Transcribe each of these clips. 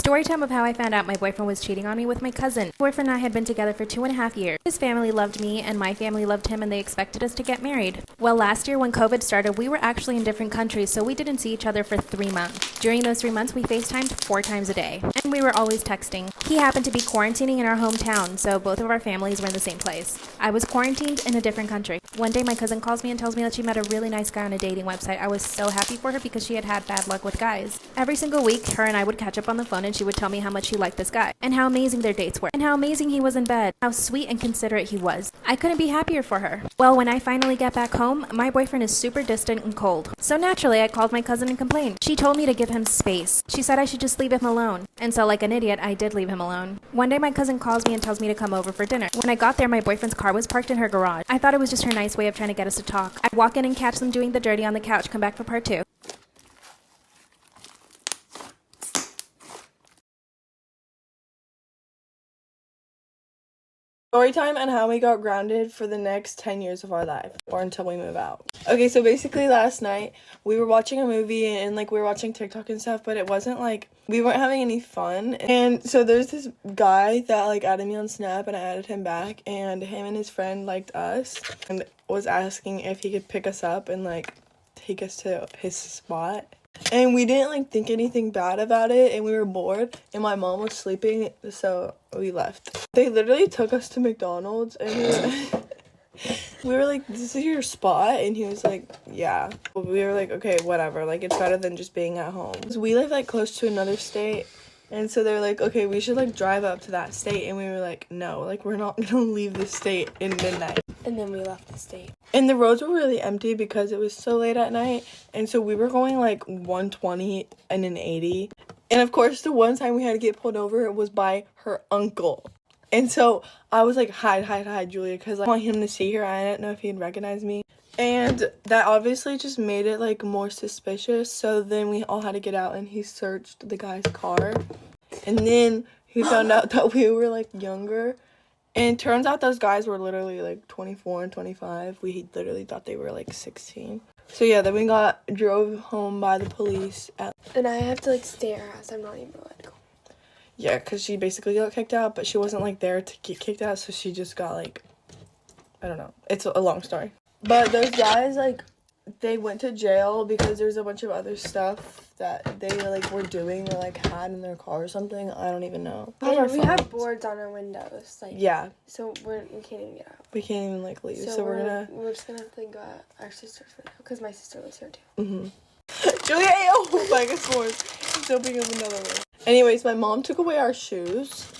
Story time of how I found out my boyfriend was cheating on me with my cousin. My boyfriend and I had been together for 2.5 years. His family loved me and my family loved him and they expected us to get married. Well, last year when COVID started, we were actually in different countries, so we didn't see each other for 3 months. During those 3 months, we FaceTimed 4 times a day. And we were always texting. He happened to be quarantining in our hometown, so both of our families were in the same place. I was quarantined in a different country. One day my cousin calls me and tells me that she met a really nice guy on a dating website. I was so happy for her because she had had bad luck with guys. Every single week, her and I would catch up on the phone and she would tell me how much she liked this guy, and how amazing their dates were, and how amazing he was in bed, how sweet and considerate he was. I couldn't be happier for her. Well, when I finally get back home, my boyfriend is super distant and cold. So naturally, I called my cousin and complained. She told me to give him space. She said I should just leave him alone. And so like an idiot, I did leave him alone. One day my cousin calls me and tells me to come over for dinner. When I got there, my boyfriend's car was parked in her garage. I thought it was just her nice way of trying to get us to talk. I walk in and catch them doing the dirty on the couch. Come back for part 2. Story time and how we got grounded for the next 10 years of our life, or until we move out. Okay, so basically last night we were watching a movie and like we were watching TikTok and stuff, but it wasn't like we weren't having any fun. And so there's this guy that like added me on Snap and I added him back, and him and his friend liked us and was asking if he could pick us up and like take us to his spot. And we didn't like think anything bad about it, and we were bored and my mom was sleeping, so we left. They literally took us to McDonald's and we were like, this is your spot? And he was like, yeah. We were like, okay, whatever, like it's better than just being at home. So we live like close to another state, and so they're like, okay, we should like drive up to that state, and we were like, no, like we're not gonna leave the state in midnight. And then we left the state. And the roads were really empty because it was so late at night. And so we were going like 120 and an 80. And of course, the one time we had to get pulled over was by her uncle. And so I was like, hide, Julia, because I want him to see her. I didn't know if he'd recognize me. And that obviously just made it like more suspicious. So then we all had to get out and he searched the guy's car. And then he found out that we were like younger. And it turns out those guys were literally like 24 and 25. We literally thought they were like 16. So yeah, then we drove home by the police. And I have to like stay at her house. I'm not even allowed to go. Yeah, because she basically got kicked out, but she wasn't like there to get kicked out. So she just got like, I don't know. It's a long story. But those guys, like, they went to jail because there's a bunch of other stuff that they like were doing or like had in their car or something. I don't even know. Yeah, we have boards on our windows, like, yeah, so we can't even get out. We can't even like leave. So we're just gonna have to go at our sister's for now because my sister lives here too. Julia, oh my God, I'm jumping up another one. Anyways, my mom took away our shoes.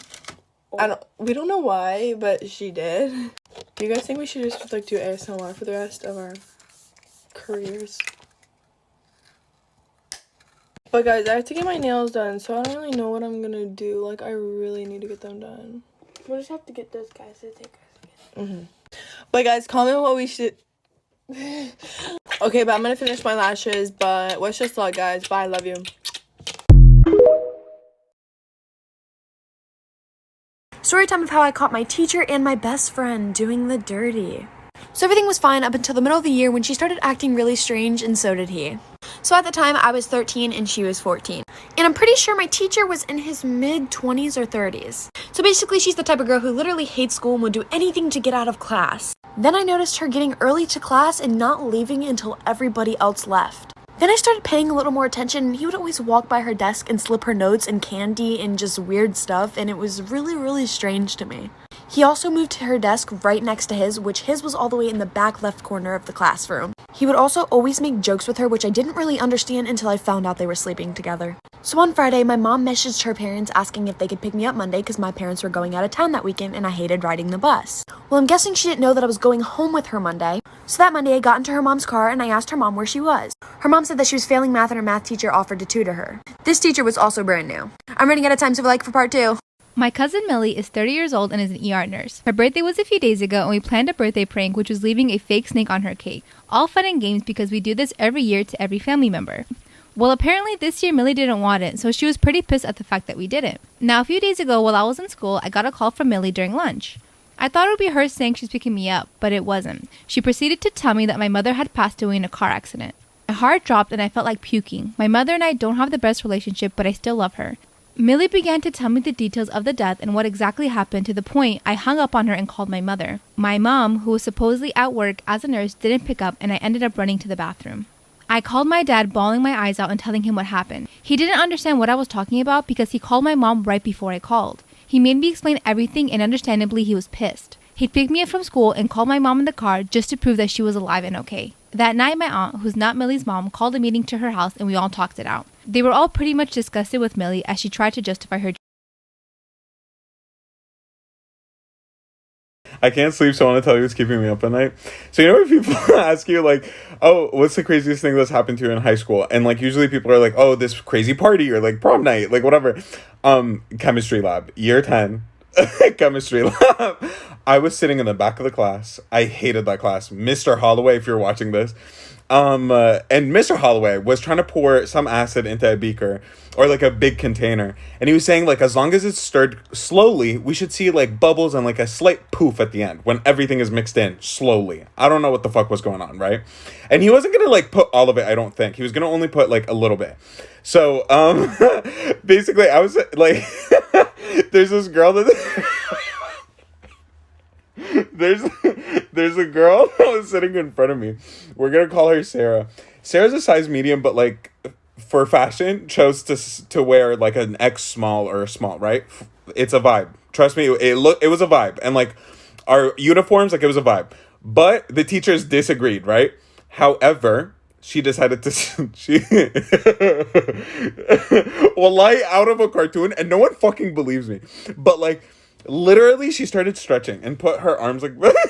We don't know why, but she did. Do you guys think we should just like do ASMR for the rest of our careers? But guys, I have to get my nails done, so I don't really know what I'm gonna do. Like, I really need to get them done. We'll just have to get those guys to take us again. But guys, comment what we should. Okay, but I'm gonna finish my lashes, but wish us luck, guys. Bye, love you. Story time of how I caught my teacher and my best friend doing the dirty. So everything was fine up until the middle of the year when she started acting really strange, and so did he. So at the time, I was 13 and she was 14. And I'm pretty sure my teacher was in his mid-20s or 30s. So basically, she's the type of girl who literally hates school and would do anything to get out of class. Then I noticed her getting early to class and not leaving until everybody else left. Then I started paying a little more attention, and he would always walk by her desk and slip her notes and candy and just weird stuff, and it was really, really strange to me. He also moved to her desk right next to his, which his was all the way in the back left corner of the classroom. He would also always make jokes with her, which I didn't really understand until I found out they were sleeping together. So on Friday, my mom messaged her parents asking if they could pick me up Monday because my parents were going out of town that weekend and I hated riding the bus. Well, I'm guessing she didn't know that I was going home with her Monday. So that Monday, I got into her mom's car and I asked her mom where she was. Her mom said that she was failing math and her math teacher offered to tutor her. This teacher was also brand new. I'm running out of time, so for part 2. My cousin Millie is 30 years old and is an ER nurse. Her birthday was a few days ago and we planned a birthday prank, which was leaving a fake snake on her cake. All fun and games because we do this every year to every family member. Well, apparently this year Millie didn't want it, so she was pretty pissed at the fact that we didn't. Now, a few days ago while I was in school, I got a call from Millie during lunch. I thought it would be her saying she's picking me up, but it wasn't. She proceeded to tell me that my mother had passed away in a car accident. My heart dropped and I felt like puking. My mother and I don't have the best relationship, but I still love her. Millie began to tell me the details of the death and what exactly happened, to the point I hung up on her and called my mother. My mom, who was supposedly at work as a nurse, didn't pick up, and I ended up running to the bathroom. I called my dad, bawling my eyes out and telling him what happened. He didn't understand what I was talking about because he called my mom right before I called. He made me explain everything, and understandably he was pissed. He'd picked me up from school and called my mom in the car just to prove that she was alive and okay. That night, my aunt, who's not Millie's mom, called a meeting to her house and we all talked it out. They were all pretty much disgusted with Millie as she tried to justify her. I can't sleep, so I want to tell you what's keeping me up at night. So you know when people ask you, like, oh, what's the craziest thing that's happened to you in high school? And, like, usually people are like, oh, this crazy party or, like, prom night, like, whatever. Chemistry lab, year 10, chemistry lab. I was sitting in the back of the class. I hated that class. Mr. Holloway, if you're watching this. And Mr. Holloway was trying to pour some acid into a beaker or like a big container. And he was saying, like, as long as it's stirred slowly, we should see like bubbles and like a slight poof at the end when everything is mixed in slowly. I don't know what the fuck was going on, right? And he wasn't going to like put all of it, I don't think. He was going to only put like a little bit. So, basically I was like, there's this girl that... There's a girl that was sitting in front of me. We're gonna call her Sarah. Sarah's a size medium, but like for fashion chose to wear like an X small or a small, right? It's a vibe. Trust me, it was a vibe. And like our uniforms, like it was a vibe. But the teachers disagreed, right? However, she decided to well, lie out of a cartoon, and no one fucking believes me. But like literally, she started stretching and put her arms like... the button...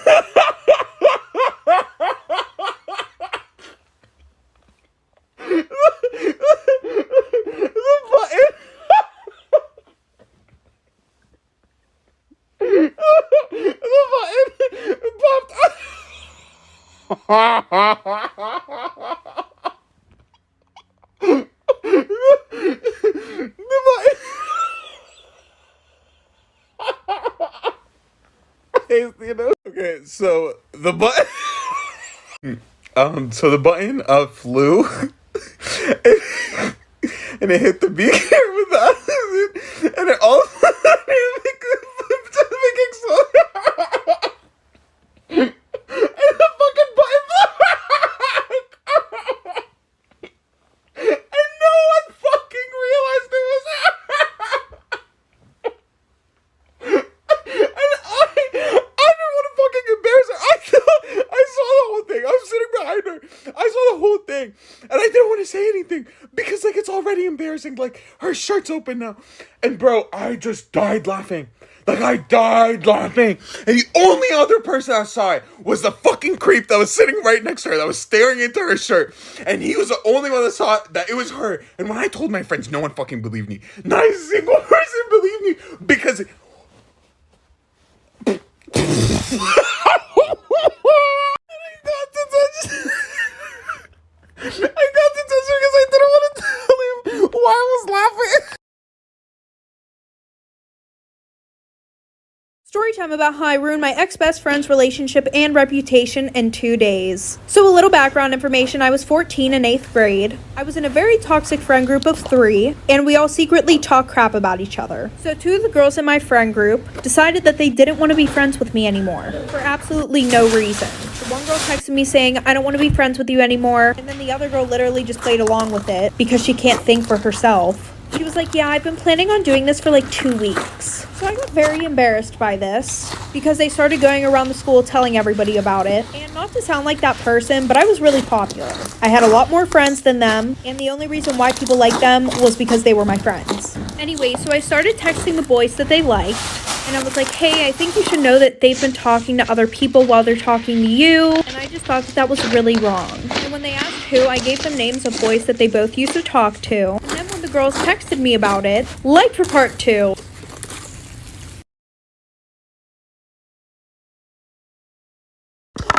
the button the button... Okay, so the button flew and it hit the beaker with the acid, and it all make explode. And the fucking button blew. And no one fucking realized it was and I didn't want to say anything because like it's already embarrassing. Like her shirt's open now, and bro, I just died laughing. Like I died laughing, and the only other person I saw it was the fucking creep that was sitting right next to her that was staring into her shirt, and he was the only one that saw that it was her. And when I told my friends, no one fucking believed me. Not a single person believed me because. I got the touch because I didn't want to tell him why I was laughing. Story time about how I ruined my ex-best friend's relationship and reputation in 2 days. So a little background information, I was 14 in 8th grade. I was in a very toxic friend group of 3, and we all secretly talk crap about each other. So 2 of the girls in my friend group decided that they didn't want to be friends with me anymore, for absolutely no reason. The one girl texted me saying, I don't want to be friends with you anymore, and then the other girl literally just played along with it because she can't think for herself. She was like, yeah, I've been planning on doing this for like 2 weeks. So I got very embarrassed by this because they started going around the school telling everybody about it. And not to sound like that person, but I was really popular. I had a lot more friends than them, and the only reason why people liked them was because they were my friends. Anyway, so I started texting the boys that they liked, and I was like, hey, I think you should know that they've been talking to other people while they're talking to you. And I just thought that that was really wrong. And when they asked who, I gave them names of boys that they both used to talk to. And then when the girls texted me about it, like for part 2.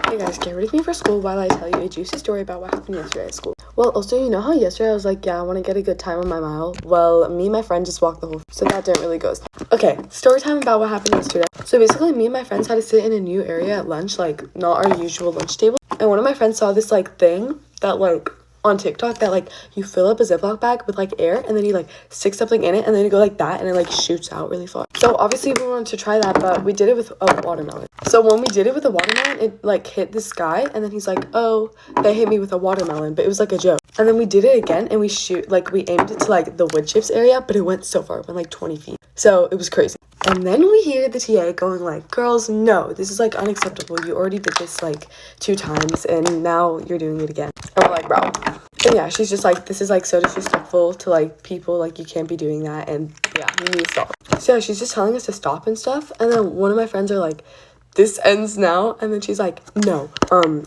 Hey guys, get ready with me for school while I tell you a juicy story about what happened yesterday at school. Well, also, you know how yesterday I was like, yeah, I want to get a good time on my mile? Well, me and my friend just walked the whole so that didn't really go. Okay, story time about what happened yesterday. So basically, me and my friends had to sit in a new area at lunch, like not our usual lunch table. And one of my friends saw this like thing that like on TikTok that like you fill up a Ziploc bag with like air and then you like stick something in it and then you go like that and it like shoots out really far. So obviously we wanted to try that, but we did it with a watermelon. So when we did it with a watermelon, it like hit this guy and then he's like, oh, they hit me with a watermelon, but it was like a joke. And then we did it again and we aimed it to like the wood chips area, but it went so far, it went like 20 feet. So it was crazy. And then we hear the TA going like, girls, no, this is like unacceptable. You already did this like 2 times and now you're doing it again. And we're like, bro. And yeah, she's just like, this is like so disrespectful to like people, like you can't be doing that, and yeah, you need to stop. So yeah, she's just telling us to stop and stuff, and then one of my friends are like, this ends now, and then she's like, no,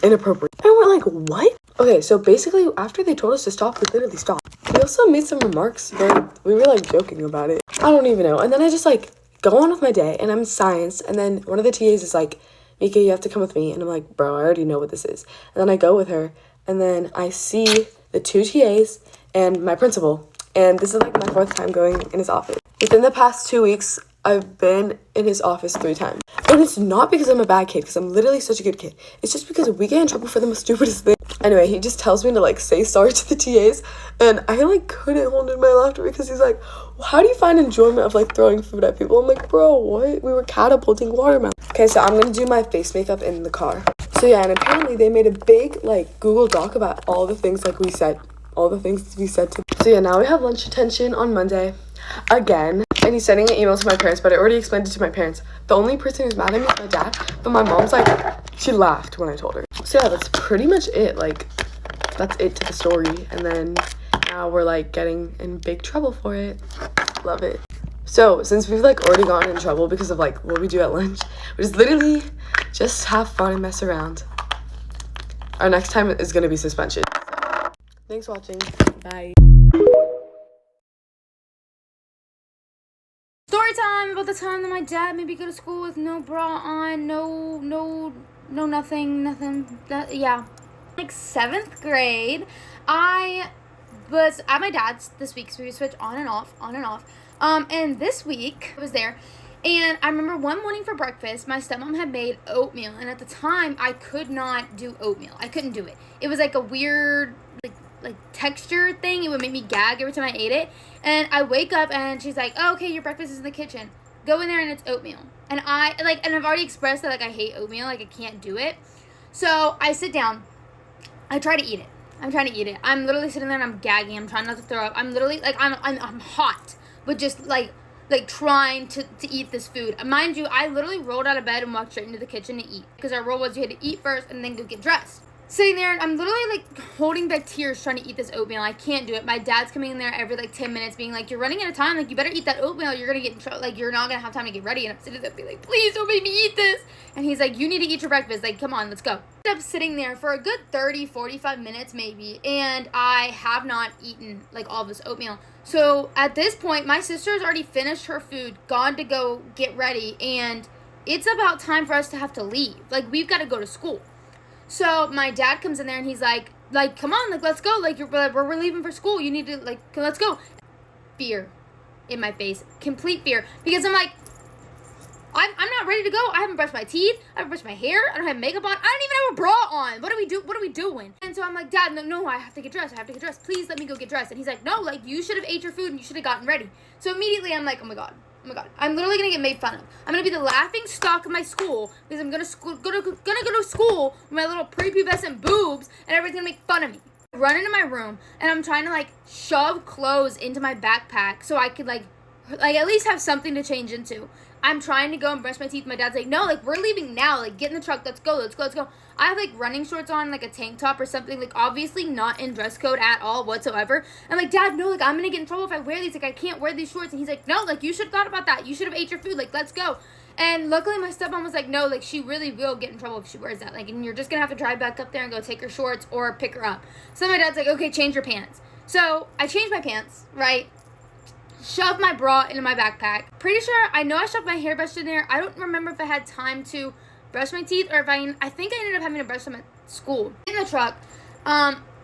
inappropriate. And we're like, what? Okay, so basically after they told us to stop, we literally stopped. We also made some remarks, but we were like joking about it. I don't even know. And then I just like go on with my day, and I'm science, and then one of the TAs is like, Mika, you have to come with me. And I'm like, bro, I already know what this is. And then I go with her, and then I see the 2 TAs and my principal. And this is like my 4th time going in his office. Within the past 2 weeks, I've been in his office 3 times. And it's not because I'm a bad kid, because I'm literally such a good kid. It's just because we get in trouble for the most stupidest thing. Anyway, he just tells me to like say sorry to the TAs, and I like couldn't hold in my laughter because he's like, well, how do you find enjoyment of like throwing food at people? I'm like, bro, what? We were catapulting watermelon. Okay, so I'm gonna do my face makeup in the car. So yeah, and apparently they made a big like Google Doc about all the things like we said. All the things we said to. So yeah, now we have lunch detention on Monday again, and he's sending an email to my parents, but I already explained it to my parents. The only person who's mad at me is my dad, but my mom's like, she laughed when I told her. So yeah, that's pretty much it. Like, that's it to the story, and then now we're like getting in big trouble for it. Love it. So since we've like already gotten in trouble because of like what we do at lunch, we just literally just have fun and mess around. Our next time is gonna be suspension. Thanks for watching. Bye. Story time about the time that my dad made me go to school with no bra on, no nothing. Yeah. Like 7th grade, I was at my dad's this week, so we switch on and off. And this week I was there, and I remember one morning for breakfast, my stepmom had made oatmeal, and at the time I could not do oatmeal. I couldn't do it. It was like a weird like texture thing. It would make me gag every time I ate it. And I wake up and she's like, oh, okay, your breakfast is in the kitchen. Go in there and it's oatmeal. And I've already expressed that like I hate oatmeal, like I can't do it. So I sit down. I try to eat it. I'm literally sitting there and I'm gagging. I'm trying not to throw up. I'm literally like I'm hot, but just like trying to eat this food. Mind you, I literally rolled out of bed and walked straight into the kitchen to eat, because our rule was you had to eat first and then go get dressed. Sitting there, and I'm literally like holding back tears trying to eat this oatmeal. I can't do it. My dad's coming in there every like 10 minutes being like, you're running out of time, like you better eat that oatmeal, you're gonna get in trouble, like you're not gonna have time to get ready. And I'm sitting there being like, please don't make me eat this. And he's like, you need to eat your breakfast, like come on, let's go. I ended up sitting there for a good 30-45 minutes maybe, and I have not eaten like all of this oatmeal. So at this point, my sister has already finished her food, gone to go get ready, and it's about time for us to have to leave. Like we've got to go to school. So my dad comes in there and he's like, come on, like, let's go. Like, we're leaving for school. You need to, like, let's go. Fear in my face. Complete fear. Because I'm like, I'm not ready to go. I haven't brushed my teeth. I haven't brushed my hair. I don't have makeup on. I don't even have a bra on. What are we doing? And so I'm like, Dad, no, I have to get dressed. Please let me go get dressed. And he's like, no, like, you should have ate your food and you should have gotten ready. So immediately I'm like, oh my God. I'm literally gonna get made fun of. I'm gonna be the laughing stock of my school because I'm gonna go to school with my little prepubescent boobs, and everyone's gonna make fun of me. I run into my room and I'm trying to like shove clothes into my backpack so I could like at least have something to change into. I'm trying to go and brush my teeth. My dad's like, no, like we're leaving now. Like get in the truck. Let's go. I have like running shorts on, like a tank top or something, like obviously not in dress code at all whatsoever. I'm like, Dad, no, like I'm gonna get in trouble if I wear these. Like I can't wear these shorts. And he's like, no, like you should have thought about that. You should have ate your food. Like let's go. And luckily my stepmom was like, no, like she really will get in trouble if she wears that. Like, and you're just gonna have to drive back up there and go take her shorts or pick her up. So my dad's like, okay, change your pants. So I changed my pants, right? Shoved my bra into my backpack. Pretty sure, I know I shoved my hairbrush in there. I don't remember if I had time to brush my teeth or if I think I ended up having to brush them at school. In the truck,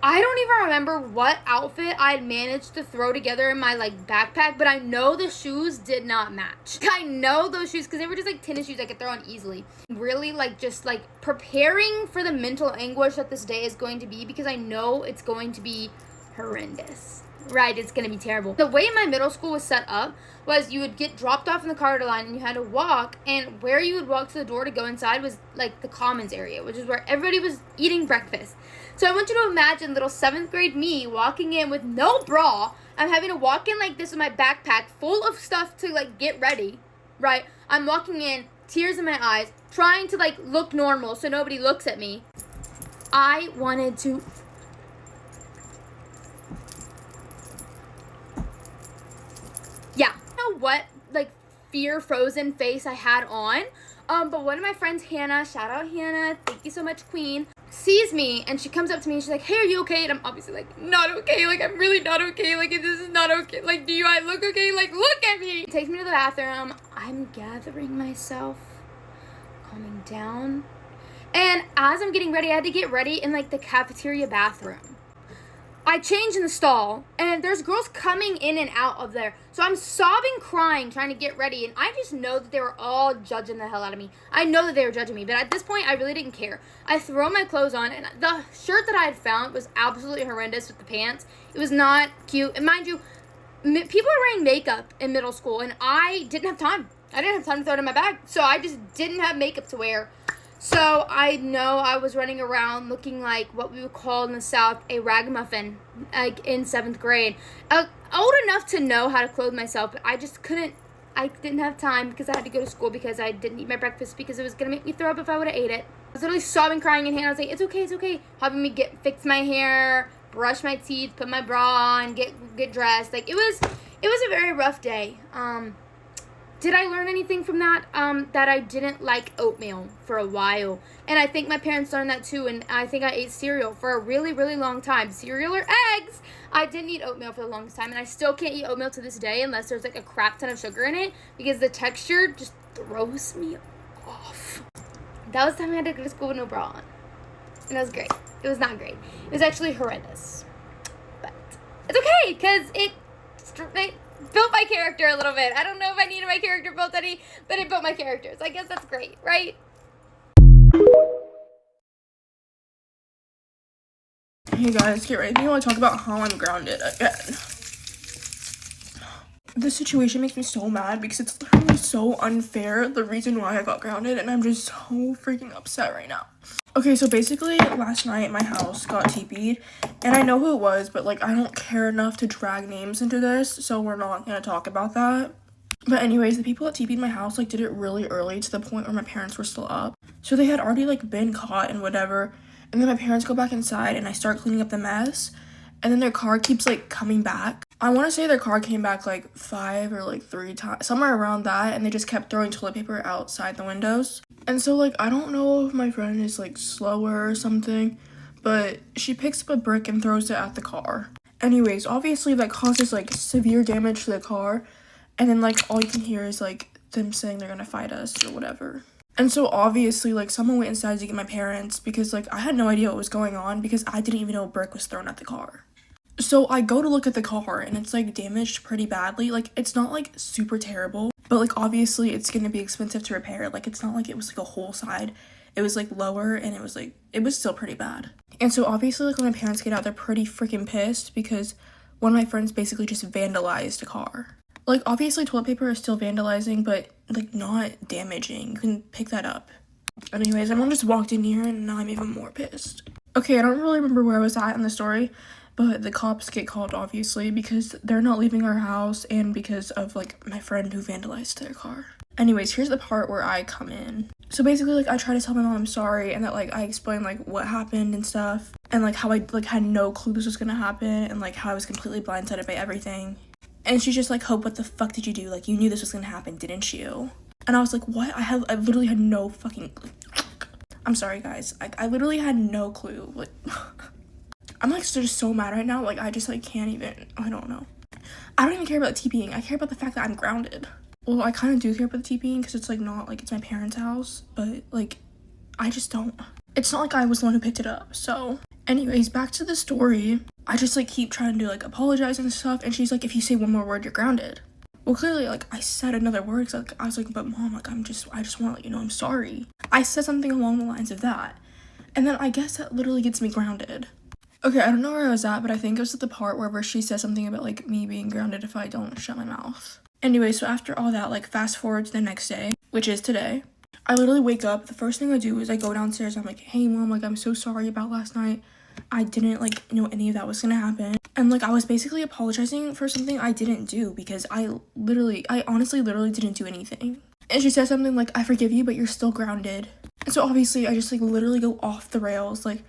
I don't even remember what outfit I had managed to throw together in my like backpack, but I know the shoes did not match. I know those shoes because they were just like tennis shoes I could throw on easily. Really like just like preparing for the mental anguish that this day is going to be, because I know it's going to be horrendous. Right, it's gonna be terrible. The way my middle school was set up was you would get dropped off in the corridor line and you had to walk, and where you would walk to the door to go inside was like the commons area, which is where everybody was eating breakfast. So I want you to imagine little 7th grade me walking in with no bra. I'm having to walk in like this with my backpack full of stuff to like get ready, right? I'm walking in, tears in my eyes, trying to like look normal so nobody looks at me. I wanted to what like fear frozen face I had on, but one of my friends, Hannah, shout out Hannah, thank you so much, queen, sees me and she comes up to me and she's like, hey, are you okay? And I'm obviously like, not okay, like I'm really not okay, like this is not okay, like do I look okay, like look at me. Takes me to the bathroom. I'm gathering myself, calming down, and as I'm getting ready, I had to get ready in like the cafeteria bathroom. I change in the stall, and there's girls coming in and out of there. So I'm sobbing, crying, trying to get ready, and I just know that they were all judging the hell out of me. I know that they were judging me, but at this point, I really didn't care. I throw my clothes on, and the shirt that I had found was absolutely horrendous with the pants. It was not cute. And mind you, people are wearing makeup in middle school, and I didn't have time. I didn't have time to throw it in my bag, so I just didn't have makeup to wear. So I know I was running around looking like what we would call in the South a ragamuffin, like in 7th grade. Old enough to know how to clothe myself, but I just couldn't. I didn't have time because I had to go to school because I didn't eat my breakfast because it was going to make me throw up if I would have ate it. I was literally sobbing, crying in hand. I was like, it's okay. Helping me fix my hair, brush my teeth, put my bra on, get dressed. Like it was a very rough day. Did I learn anything from that? That I didn't like oatmeal for a while. And I think my parents learned that too. And I think I ate cereal for a really, really long time. Cereal or eggs. I didn't eat oatmeal for the longest time. And I still can't eat oatmeal to this day unless there's like a crap ton of sugar in it. Because the texture just throws me off. That was the time I had to go to school with no bra on. And it was great. It was not great. It was actually horrendous. But it's okay because it built my character a little bit. I don't know if I needed my character built any, but it built my character. So I guess that's great, right? Hey guys, get ready. I want to talk about how I'm grounded again. This situation makes me so mad because it's literally so unfair, the reason why I got grounded, and I'm just so freaking upset right now. Okay, so basically last night my house got TP'd, and I know who it was, but like I don't care enough to drag names into this, so we're not gonna talk about that. But anyways, the people that TP'd my house like did it really early to the point where my parents were still up. So they had already like been caught and whatever, and then my parents go back inside and I start cleaning up the mess, and then their car keeps like coming back. I want to say their car came back like 5 or like 3 times, somewhere around that, and they just kept throwing toilet paper outside the windows. And so like I don't know if my friend is like slower or something, but she picks up a brick and throws it at the car. Anyways, obviously that causes like severe damage to the car, and then like all you can hear is like them saying they're gonna fight us or whatever. And so obviously like someone went inside to get my parents because like I had no idea what was going on because I didn't even know a brick was thrown at the car. So I go to look at the car and it's like damaged pretty badly. Like it's not like super terrible, but like obviously it's gonna be expensive to repair. Like it's not like it was like a whole side. It was like lower and it was still pretty bad. And so obviously like when my parents get out, they're pretty freaking pissed because one of my friends basically just vandalized a car. Like obviously toilet paper is still vandalizing, but like not damaging. You can pick that up. Anyways, everyone just walked in here and now I'm even more pissed. Okay, I don't really remember where I was at in the story, but the cops get called obviously because they're not leaving our house and because of like my friend who vandalized their car. Anyways, here's the part where I come in. So basically like I try to tell my mom I'm sorry and that like I explain like what happened and stuff and like how I like had no clue this was gonna happen and like how I was completely blindsided by everything. And she's just like, Hope, what the fuck did you do? Like you knew this was gonna happen, didn't you? And I was like, what? I literally had no fucking I'm sorry guys. I literally had no clue. Like I'm like just so mad right now. Like I just like can't even, I don't know. I don't even care about TPing. I care about the fact that I'm grounded. Well, I kind of do care about the TPing because it's like not like it's my parents' house, but like I just don't. It's not like I was the one who picked it up. So Anyways, back to the story. I just like keep trying to like apologize and stuff, and she's like, if you say one more word, you're grounded. Well, clearly, like, I said another word, so, like, I was like, but Mom, like, I just want to let you know I'm sorry. I said something along the lines of that. And then I guess that literally gets me grounded. Okay, I don't know where I was at, but I think it was at the part where she said something about, like, me being grounded if I don't shut my mouth. Anyway, so after all that, like, fast forward to the next day, which is today, I literally wake up. The first thing I do is I go downstairs. I'm like, hey, Mom, like, I'm so sorry about last night. I didn't, like, know any of that was gonna happen. And, like, I was basically apologizing for something I didn't do because I honestly literally didn't do anything. And she said something like, I forgive you, but you're still grounded. And so obviously I just, like, literally go off the rails. Like,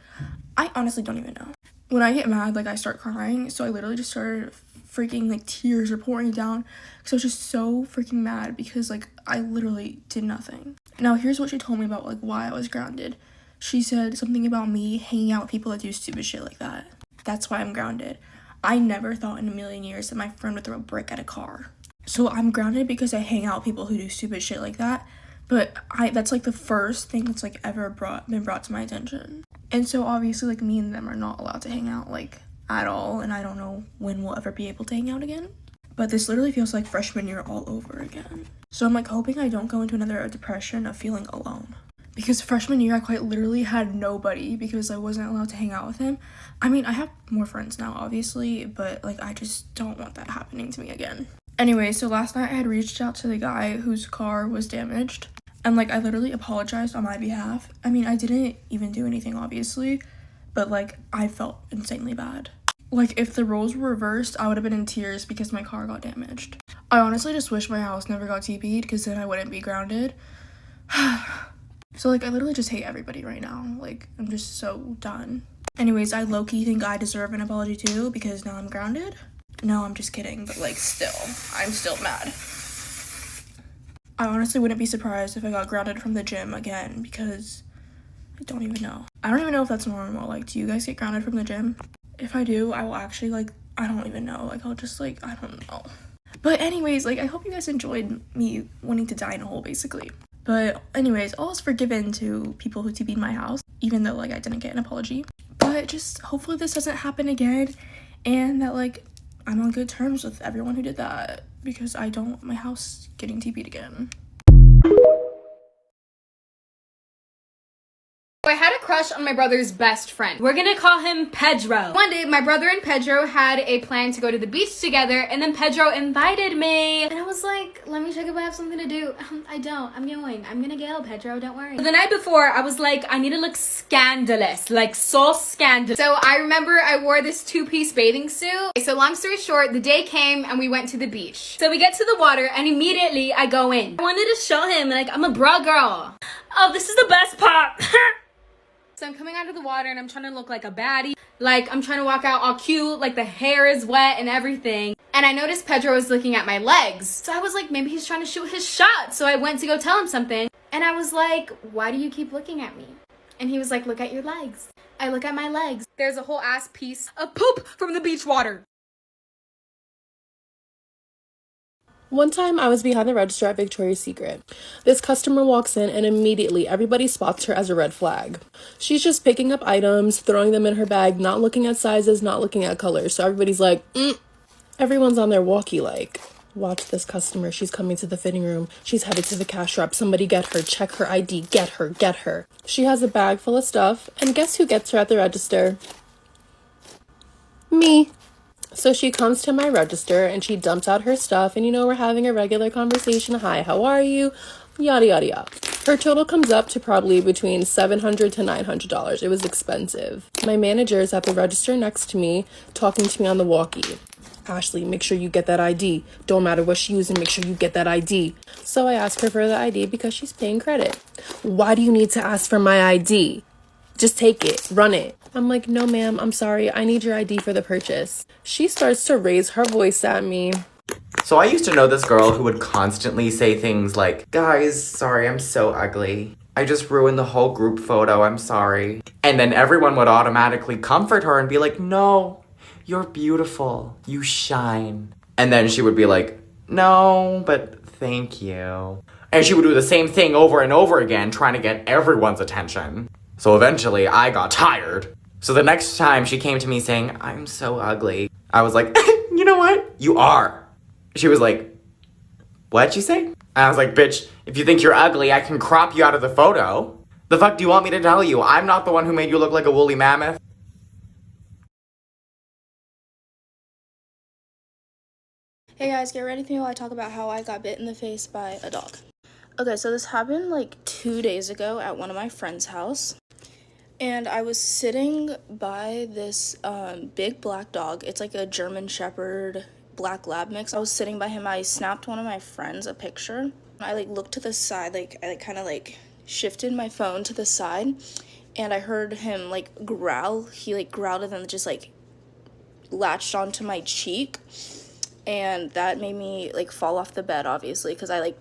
I honestly don't even know. When I get mad, like, I start crying. So I literally just started freaking, like, tears are pouring down because I was just so freaking mad because, like, I literally did nothing. Now, here's what she told me about, like, why I was grounded. She said something about me hanging out with people that do stupid shit like that. That's why I'm grounded. I never thought in a million years that my friend would throw a brick at a car. So I'm grounded because I hang out with people who do stupid shit like that. But that's like the first thing that's like ever been brought to my attention. And so obviously like me and them are not allowed to hang out like at all. And I don't know when we'll ever be able to hang out again. But this literally feels like freshman year all over again. So I'm like hoping I don't go into another depression of feeling alone. Because freshman year, I quite literally had nobody because I wasn't allowed to hang out with him. I mean, I have more friends now, obviously, but, like, I just don't want that happening to me again. Anyway, so last night I had reached out to the guy whose car was damaged. And, like, I literally apologized on my behalf. I mean, I didn't even do anything, obviously. But, like, I felt insanely bad. Like, if the roles were reversed, I would have been in tears because my car got damaged. I honestly just wish my house never got TP'd because then I wouldn't be grounded. So, like, I literally just hate everybody right now. Like, I'm just so done. Anyways, I low-key think I deserve an apology too because now I'm grounded. No, I'm just kidding, but, like, still, I'm still mad. I honestly wouldn't be surprised if I got grounded from the gym again because I don't even know. I don't even know if that's normal. Like, do you guys get grounded from the gym? If I do, I will actually, like, I don't even know. Like, I'll just, like, I don't know. But anyways, like, I hope you guys enjoyed me wanting to die in a hole, basically. But anyways, all is forgiven to people who TP'd my house, even though, like, I didn't get an apology. But just hopefully this doesn't happen again, and that, like, I'm on good terms with everyone who did that, because I don't want my house getting TP'd again. I had a crush on my brother's best friend. We're gonna call him Pedro. One day, my brother and Pedro had a plan to go to the beach together, and then Pedro invited me. And I was like, let me check if I have something to do. I don't. I'm gonna go, Pedro, don't worry. The night before, I was like, I need to look scandalous. Like, so scandalous. So I remember I wore this two-piece bathing suit. So long story short, the day came and we went to the beach. So we get to the water and immediately I go in. I wanted to show him, like, I'm a bra girl. Oh, this is the best part. So I'm coming out of the water and I'm trying to look like a baddie. Like, I'm trying to walk out all cute, like the hair is wet and everything. And I noticed Pedro was looking at my legs. So I was like, maybe he's trying to shoot his shot. So I went to go tell him something. And I was like, why do you keep looking at me? And he was like, look at your legs. I look at my legs. There's a whole ass piece of poop from the beach water. One time I was behind the register at Victoria's Secret. This customer walks in and immediately everybody spots her as a red flag. She's just picking up items, throwing them in her bag, not looking at sizes, not looking at colors. So everybody's like, everyone's on their walkie like, watch this customer. She's coming to the fitting room. She's headed to the cash wrap. Somebody get her. Check her ID. Get her. Get her. She has a bag full of stuff. And guess who gets her at the register? Me. So she comes to my register and she dumps out her stuff and, we're having a regular conversation. Hi, how are you? Yada, yada, yada. Her total comes up to probably between $700 to $900. It was expensive. My manager is at the register next to me talking to me on the walkie. Ashley, make sure you get that ID. Don't matter what she using, make sure you get that ID. So I ask her for the ID because she's paying credit. Why do you need to ask for my ID? Just take it, run it. I'm like, no, ma'am, I'm sorry. I need your ID for the purchase. She starts to raise her voice at me. So I used to know this girl who would constantly say things like, guys, sorry, I'm so ugly. I just ruined the whole group photo, I'm sorry. And then everyone would automatically comfort her and be like, no, you're beautiful, you shine. And then she would be like, no, but thank you. And she would do the same thing over and over again, trying to get everyone's attention. So eventually I got tired. So the next time she came to me saying, I'm so ugly, I was like, you know what? You are. She was like, what'd you say? And I was like, bitch, if you think you're ugly, I can crop you out of the photo. The fuck do you want me to tell you? I'm not the one who made you look like a woolly mammoth. Hey guys, get ready for me while I talk about how I got bit in the face by a dog. Okay, so this happened like 2 days ago at one of my friend's house. And I was sitting by this big black dog. It's like a German Shepherd black lab mix. I was sitting by him. I snapped one of my friends a picture. I like looked to the side, like I kind of like shifted my phone to the side, and I heard him like growl. He like growled and then just like latched onto my cheek, and that made me like fall off the bed, obviously, because I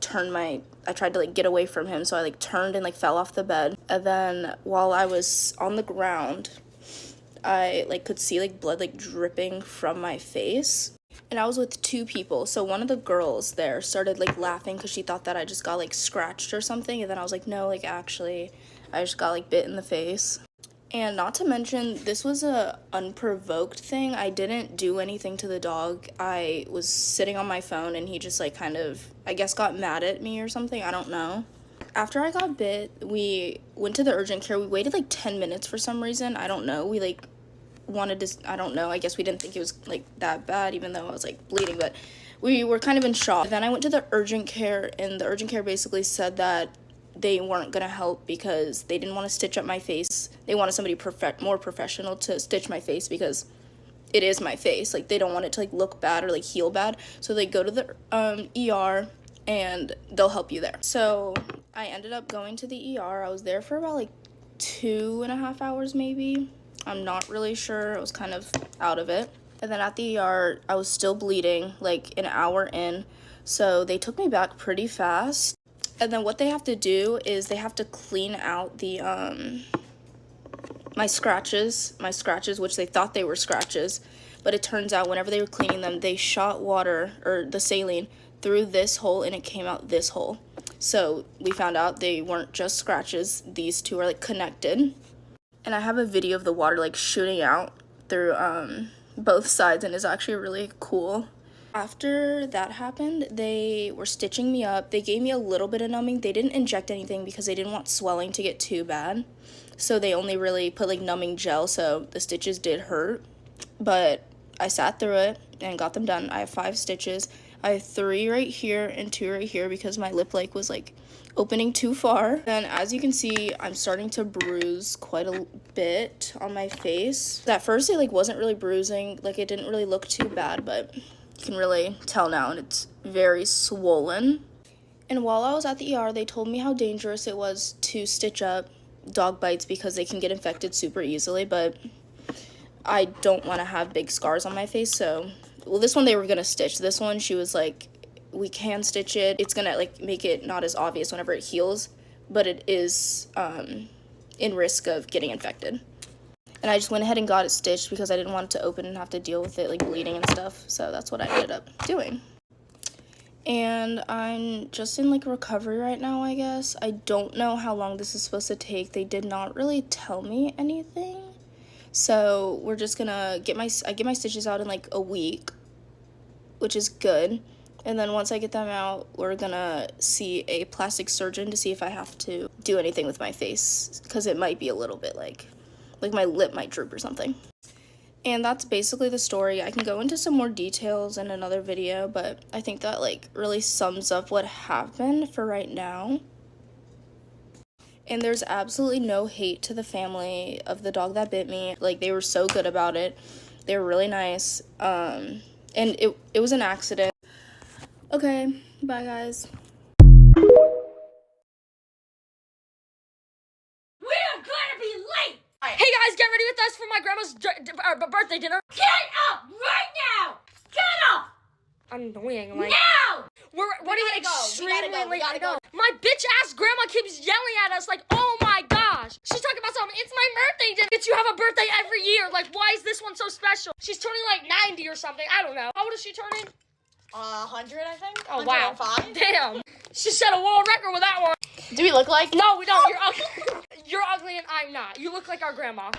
tried to like get away from him, so I like turned and like fell off the bed. And then while I was on the ground, I like could see like blood like dripping from my face. And I was with 2 people, so one of the girls there started like laughing because she thought that I just got like scratched or something, and then I was like, no, like actually I just got like bit in the face. And not to mention, this was a unprovoked thing. I didn't do anything to the dog. I was sitting on my phone and he just like kind of, I guess, got mad at me or something. I don't know. After I got bit, we went to the urgent care. We waited like 10 minutes for some reason. I don't know. We like wanted to, I don't know. I guess we didn't think it was like that bad, even though I was like bleeding, but we were kind of in shock. Then I went to the urgent care, and the urgent care basically said that they weren't gonna help because they didn't want to stitch up my face. They wanted somebody more professional to stitch my face because it is my face. Like, they don't want it to like look bad or like heal bad. So they go to the ER and they'll help you there. So I ended up going to the ER. I was there for about like 2.5 hours maybe. I'm not really sure. I was kind of out of it. And then at the ER, I was still bleeding like an hour in. So they took me back pretty fast. And then what they have to do is they have to clean out the, my scratches, which they thought they were scratches. But it turns out whenever they were cleaning them, they shot water, or the saline, through this hole, and it came out this hole. So we found out they weren't just scratches. These two are, like, connected. And I have a video of the water, like, shooting out through, both sides, and it's actually really cool. After that happened, they were stitching me up. They gave me a little bit of numbing. They didn't inject anything because they didn't want swelling to get too bad. So they only really put like numbing gel, so the stitches did hurt. But I sat through it and got them done. I have 5 stitches. I have 3 right here and 2 right here because my lip like was like opening too far. And as you can see, I'm starting to bruise quite a bit on my face. At first it like wasn't really bruising, like it didn't really look too bad, but you can really tell now, and it's very swollen. And while I was at the ER, they told me how dangerous it was to stitch up dog bites because they can get infected super easily, but I don't want to have big scars on my face, so, well, this one they were going to stitch. This one, she was like, we can stitch it. It's going to, like, make it not as obvious whenever it heals, but it is in risk of getting infected. And I just went ahead and got it stitched because I didn't want it to open and have to deal with it, like, bleeding and stuff. So that's what I ended up doing. And I'm just in, like, recovery right now, I guess. I don't know how long this is supposed to take. They did not really tell me anything. So we're just gonna get my stitches out in, like, a week, which is good. And then once I get them out, we're gonna see a plastic surgeon to see if I have to do anything with my face, because it might be a little bit, like my lip might droop or something. And that's basically the story. I can go into some more details in another video, but I think that, like, really sums up what happened for right now. And there's absolutely no hate to the family of the dog that bit me. Like, they were so good about it. They were really nice. And it was an accident. Okay, bye guys. Hey guys, get ready with us for my grandma's birthday dinner. Get up right now! Get up! I'm annoying. Like, now! We're running extremely late. We gotta go. My bitch ass grandma keeps yelling at us like, oh my gosh. She's talking about something. It's my birthday dinner. Bitch, you have a birthday every year. Like, why is this one so special? She's turning like 90 or something. I don't know. How old is she turning? 100, I think. Oh, wow. Damn. She set a world record with that one. Do we look like? No, we don't. You're ugly. You're ugly and I'm not. You look like our grandma.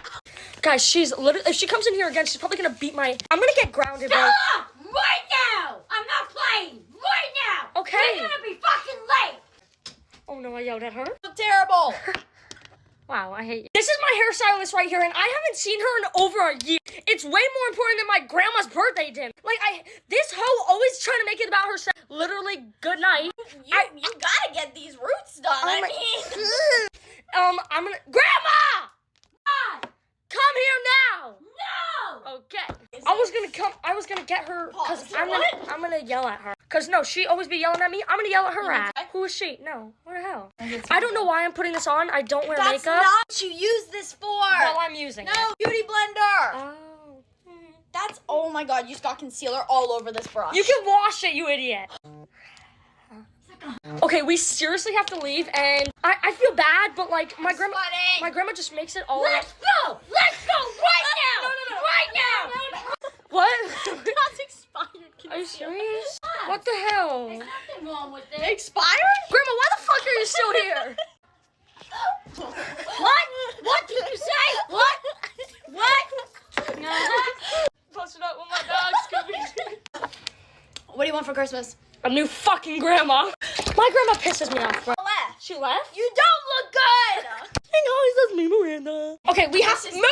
Guys, she's literally, if she comes in here again, she's probably gonna beat my, I'm gonna get grounded, bro. Stop! Right now! I'm not playing! Right now! Okay. We're gonna be fucking late! Oh no, I yelled at her. Terrible. Wow, I hate you. This is my hairstylist right here, and I haven't seen her in over a year. It's way more important than my grandma's birthday dinner. Like, this hoe always trying to make it about herself. Literally, good night. You gotta get these roots done. I mean. I'm gonna, Grandma! Come here now! No! Okay. I was gonna get her, cause I'm gonna yell at her. Cause no, she always be yelling at me. I'm gonna yell at her ass. Who is she? No, what the hell? I don't know why I'm putting this on. I don't wear That's makeup. not what you use this for. Well, I'm using it. No, beauty blender. Oh. That's, oh my god, you just got concealer all over this brush. You can wash it, you idiot. Okay, we seriously have to leave, and I feel bad, but like my grandma just makes it all. Let's go right now! No. Right now! What? That's expired concealer. Are you serious? What the hell? There's nothing wrong with it. Expired? Grandma, why the fuck are you still here? What? What did you say? What? Posted up with my dog, Scooby. What do you want for Christmas? A new fucking grandma. My grandma pisses me off, bro. Left. She left? You don't look good. Hey guys, that's me, Miranda. Okay, we have to move.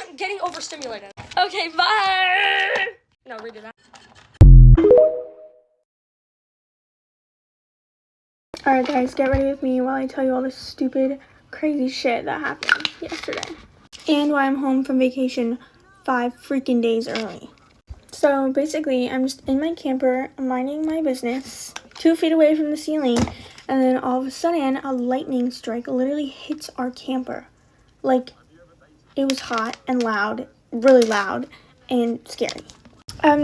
I'm getting overstimulated. Okay, bye. No, redo that. Alright guys, get ready with me while I tell you all this stupid, crazy shit that happened yesterday. And why I'm home from vacation 5 freaking days early. So basically, I'm just in my camper, minding my business, 2 feet away from the ceiling, and then all of a sudden, a lightning strike literally hits our camper. Like, it was hot and loud, really loud, and scary.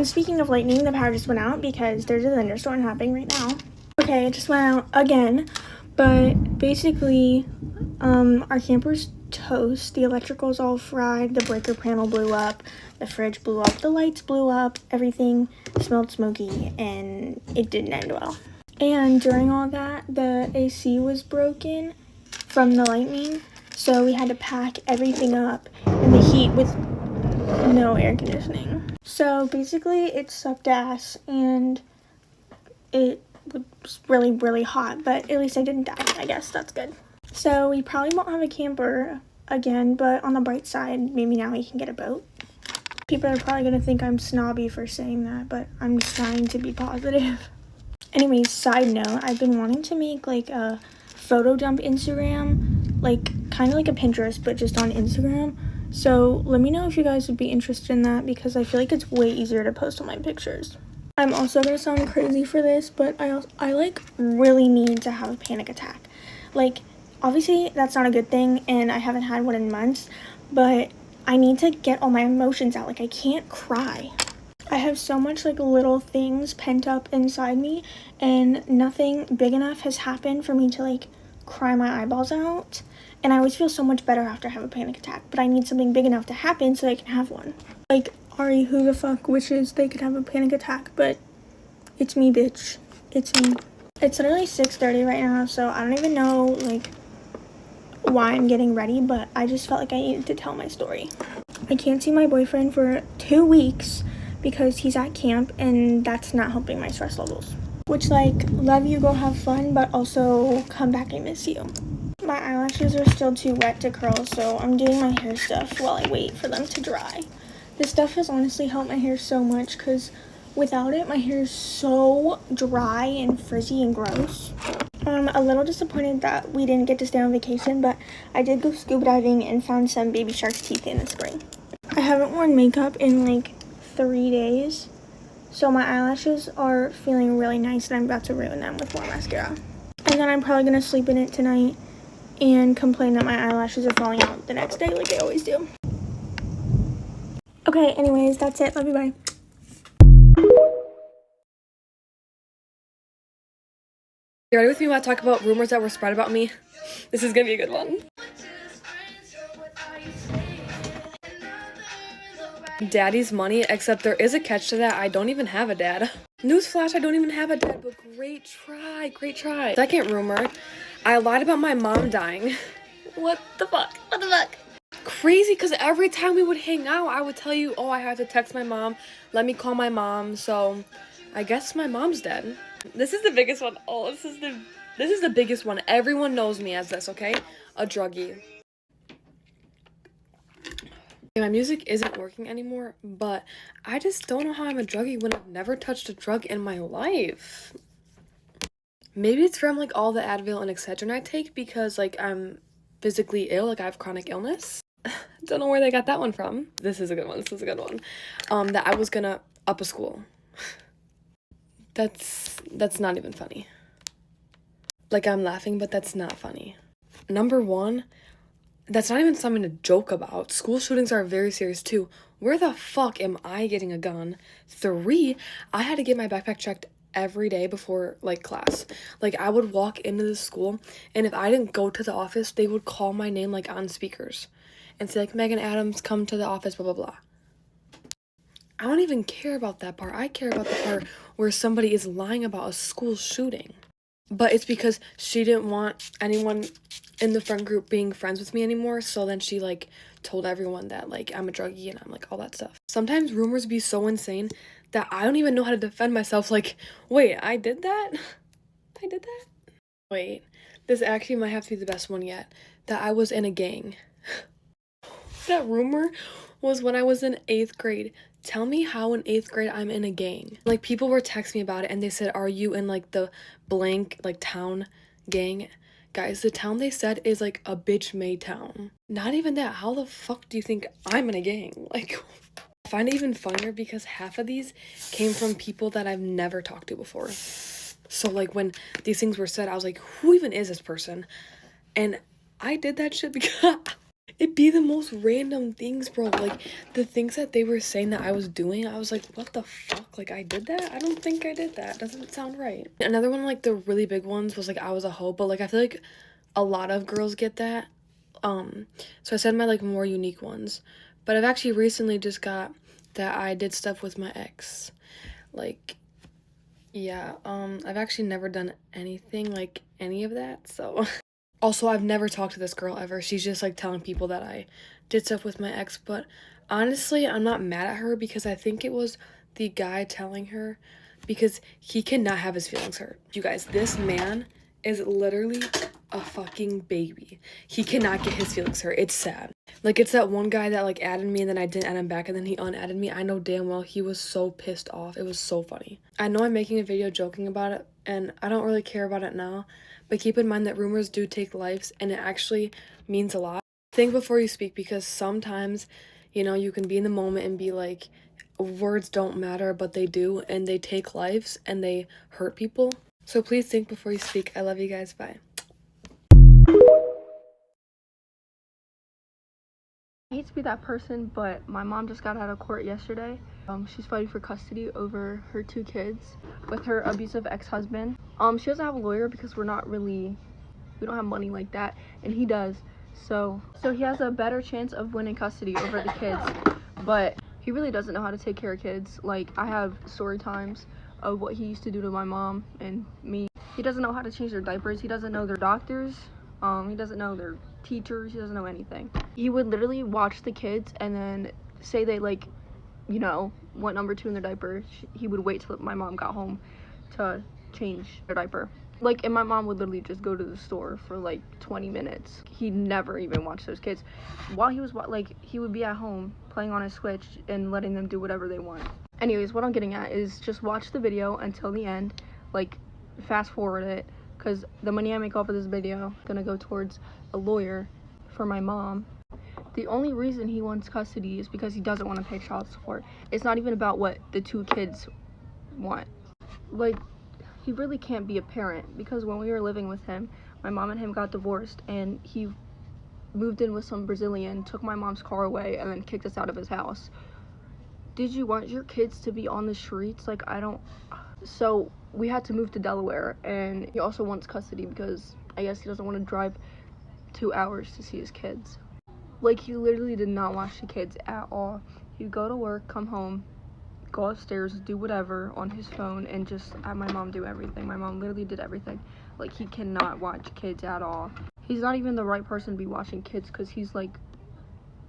Speaking of lightning, the power just went out because there's a thunderstorm happening right now. Okay, it just went out again, but basically, our camper's toast. The electrical's all fried, the breaker panel blew up, the fridge blew up, the lights blew up, everything smelled smoky, and it didn't end well. And during all that, the AC was broken from the lightning, so we had to pack everything up in the heat with no air conditioning. So basically, it sucked ass, and it was really, really hot, but at least I didn't die. I guess that's good. So we probably won't have a camper again, but on the bright side, maybe now we can get a boat. People are probably going to think I'm snobby for saying that, but I'm just trying to be positive. Anyways, side note, I've been wanting to make like a photo dump Instagram, like kind of like a Pinterest, but just on Instagram. So let me know if you guys would be interested in that, because I feel like it's way easier to post all my pictures. I'm also going to sound crazy for this, but I like really need to have a panic attack. Like, obviously that's not a good thing, and I haven't had one in months, but I need to get all my emotions out. Like, I can't cry. I have so much like little things pent up inside me, and nothing big enough has happened for me to like cry my eyeballs out. And I always feel so much better after I have a panic attack, but I need something big enough to happen so I can have one. Like, Ari, who the fuck wishes they could have a panic attack, but it's me, bitch. It's me. It's literally 6:30 right now, so I don't even know like why I'm getting ready, but I just felt like I needed to tell my story. I can't see my boyfriend for 2 weeks because he's at camp, and that's not helping my stress levels. Which, like, love you, go have fun, but also come back, I miss you. My eyelashes are still too wet to curl, so I'm doing my hair stuff while I wait for them to dry. This stuff has honestly helped my hair so much, because without it, my hair is so dry and frizzy and gross. I'm a little disappointed that we didn't get to stay on vacation, but I did go scuba diving and found some baby shark's teeth in the spring. I haven't worn makeup in like 3 days, so my eyelashes are feeling really nice, and I'm about to ruin them with more mascara. And then I'm probably going to sleep in it tonight and complain that my eyelashes are falling out the next day like they always do. Okay, anyways, that's it. Love you, bye. You ready with me when I talk about rumors that were spread about me? This is gonna be a good one. Daddy's money, except there is a catch to that. I don't even have a dad. Newsflash, I don't even have a dad, but great try, great try. Second rumor, I lied about my mom dying. What the fuck? What the fuck? crazy because every time we would hang out, I would tell you, oh, I have to text my mom. Let me call my mom. So I guess my mom's dead. This is the biggest one. Oh, this is the biggest one. Everyone knows me as this, okay? A druggie. My music isn't working anymore, but I just don't know how I'm a druggie when I've never touched a drug in my life. Maybe it's from like all the Advil and Excedrin I take because like I'm physically ill, like I have chronic illness. Don't know where they got that one from. This is a good one. That I was gonna up a school. That's not even funny. Like I'm laughing, but that's not funny. Number one, that's not even something to joke about. School shootings are very serious too. Where the fuck am I getting a gun? 3, I had to get my backpack checked every day before like class. Like I would walk into the school and if I didn't go to the office, they would call my name like on speakers and say like, Megan Adams, come to the office, blah, blah, blah. I don't even care about that part. I care about the part where somebody is lying about a school shooting. But it's because she didn't want anyone in the friend group being friends with me anymore. So then she like told everyone that like I'm a druggie and I'm like all that stuff. Sometimes rumors be so insane that I don't even know how to defend myself. Like, wait, I did that? I did that? Wait, this actually might have to be the best one yet. That I was in a gang. That rumor was when I was in 8th grade. Tell me how in 8th grade I'm in a gang. Like people were texting me about it and they said, are you in like the blank like town gang? Guys, the town they said is like a bitch made town. Not even that. How the fuck do you think I'm in a gang? Like, I find it even funnier because half of these came from people that I've never talked to before. So like when these things were said, I was like, who even is this person? And I did that shit because it'd be the most random things, bro. Like the things that they were saying that I was doing, I was like, what the fuck? Like I did that? I don't think I did that. Doesn't sound right. Another one, like the really big ones was like I was a hoe, but like I feel like a lot of girls get that. So I said my like more unique ones. But I've actually recently just got that I did stuff with my ex. Like, yeah, I've actually never done anything like any of that, so. Also, I've never talked to this girl ever. She's just like telling people that I did stuff with my ex, but honestly, I'm not mad at her because I think it was the guy telling her because he cannot have his feelings hurt. You guys, this man is literally a fucking baby. He cannot get his feelings hurt. It's sad. Like, it's that one guy that like added me and then I didn't add him back and then he unadded me. I know damn well he was so pissed off. It was so funny. I know I'm making a video joking about it and I don't really care about it now, but keep in mind that rumors do take lives and it actually means a lot. Think before you speak because sometimes, you know, you can be in the moment and be like, words don't matter, but they do, and they take lives and they hurt people. So please think before you speak. I love you guys. Bye. I hate to be that person, but my mom just got out of court yesterday. She's fighting for custody over her 2 kids with her abusive ex-husband. She doesn't have a lawyer because we don't have money like that, and he does. So he has a better chance of winning custody over the kids, but he really doesn't know how to take care of kids. Like, I have story times of what he used to do to my mom and me. He doesn't know how to change their diapers. He doesn't know their doctors. He doesn't know their teachers. He doesn't know anything. He would literally watch the kids and then say they like, you know, went number 2 in their diaper. He would wait till my mom got home to change their diaper. Like, and my mom would literally just go to the store for like 20 minutes. He never even watched those kids. While he was he would be at home playing on his Switch and letting them do whatever they want. Anyways, what I'm getting at is just watch the video until the end, like fast forward it, because the money I make off of this video is gonna go towards a lawyer for my mom. The only reason he wants custody is because he doesn't want to pay child support. It's not even about what the 2 kids want. Like, he really can't be a parent because when we were living with him, my mom and him got divorced and he moved in with some Brazilian, took my mom's car away, and then kicked us out of his house. Did you want your kids to be on the streets? Like, I don't. So we had to move to Delaware, and he also wants custody because I guess he doesn't want to drive 2 hours to see his kids. Like, he literally did not watch the kids at all. He'd go to work, come home, go upstairs, do whatever on his phone, and just have my mom do everything. My mom literally did everything. Like, he cannot watch kids at all. He's not even the right person to be watching kids because he's like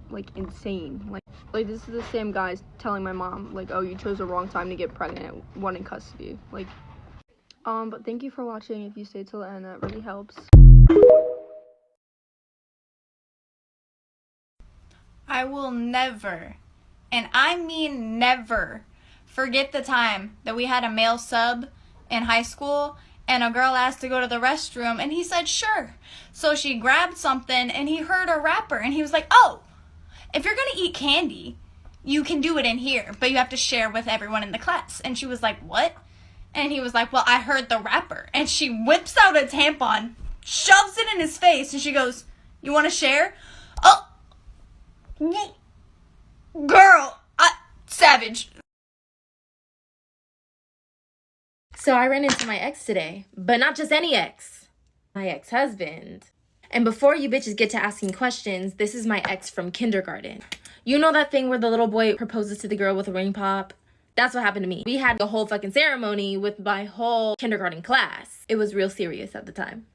like insane. Like this is the same guys telling my mom like, oh, you chose the wrong time to get pregnant, one in custody. Like, but thank you for watching. If you stay till the end, that really helps. I will never, and I mean never, forget the time that we had a male sub in high school and a girl asked to go to the restroom and he said sure. So she grabbed something and he heard a wrapper and he was like, oh, if you're gonna eat candy, you can do it in here, but you have to share with everyone in the class. And she was like, what? And he was like, well, I heard the wrapper. And she whips out a tampon, shoves it in his face, and she goes, you want to share? Oh, girl, savage. So I ran into my ex today, but not just any ex, my ex-husband. And before you bitches get to asking questions, this is my ex from kindergarten. You know that thing where the little boy proposes to the girl with a ring pop? That's what happened to me. We had the whole fucking ceremony with my whole kindergarten class. It was real serious at the time.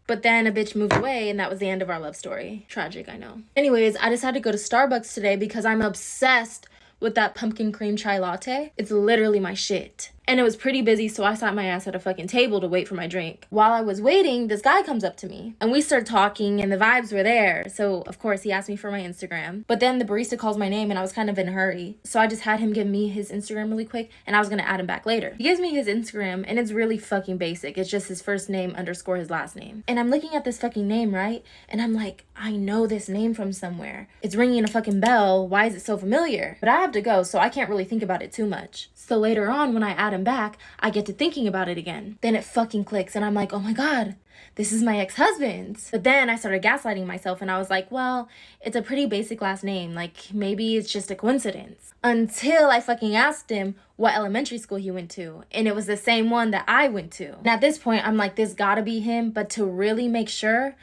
But then a bitch moved away and that was the end of our love story. Tragic, I know. Anyways, I decided to go to Starbucks today because I'm obsessed with that pumpkin cream chai latte. It's literally my shit. And it was pretty busy, so I sat my ass at a fucking table to wait for my drink. While I was waiting, this guy comes up to me and we start talking and the vibes were there. So of course he asked me for my Instagram, but then the barista calls my name and I was kind of in a hurry. So I just had him give me his Instagram really quick and I was gonna add him back later. He gives me his Instagram and it's really fucking basic. It's just his first name underscore his last name. And I'm looking at this fucking name, right? And I'm like, I know this name from somewhere. It's ringing a fucking bell. Why is it so familiar? But I have to go, so I can't really think about it too much. So later on, when I add him back, I get to thinking about it again. Then it fucking clicks and I'm like, oh my God, this is my ex-husband. But then I started gaslighting myself and I was like, well, it's a pretty basic last name. Like maybe it's just a coincidence. Until I fucking asked him what elementary school he went to. And it was the same one that I went to. And at this point, I'm like, this gotta be him. But to really make sure,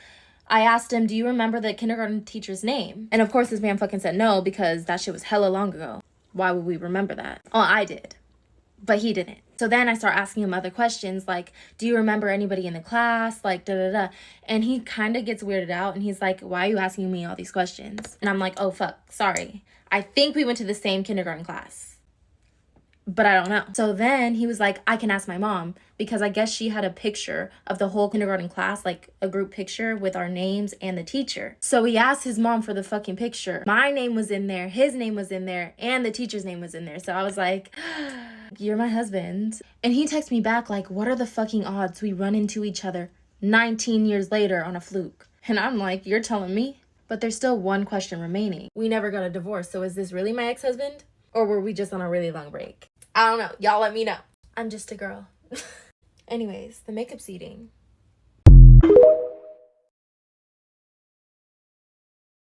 I asked him, do you remember the kindergarten teacher's name? And of course this man fucking said no because that shit was hella long ago. Why would we remember that? Oh, I did. But he didn't. So then I start asking him other questions like, do you remember anybody in the class? Like, da-da-da. And he kind of gets weirded out and he's like, why are you asking me all these questions? And I'm like, oh, fuck, sorry. I think we went to the same kindergarten class, but I don't know. So then he was like, I can ask my mom because I guess she had a picture of the whole kindergarten class, like a group picture with our names and the teacher. So he asked his mom for the fucking picture. My name was in there, his name was in there, and the teacher's name was in there. So I was like, you're my husband. And he texts me back like, what are the fucking odds we run into each other 19 years later on a fluke? And I'm like, you're telling me? But there's still one question remaining. We never got a divorce, so is this really my ex-husband? Or were we just on a really long break? I don't know. Y'all let me know. I'm just a girl. Anyways, the makeup's eating.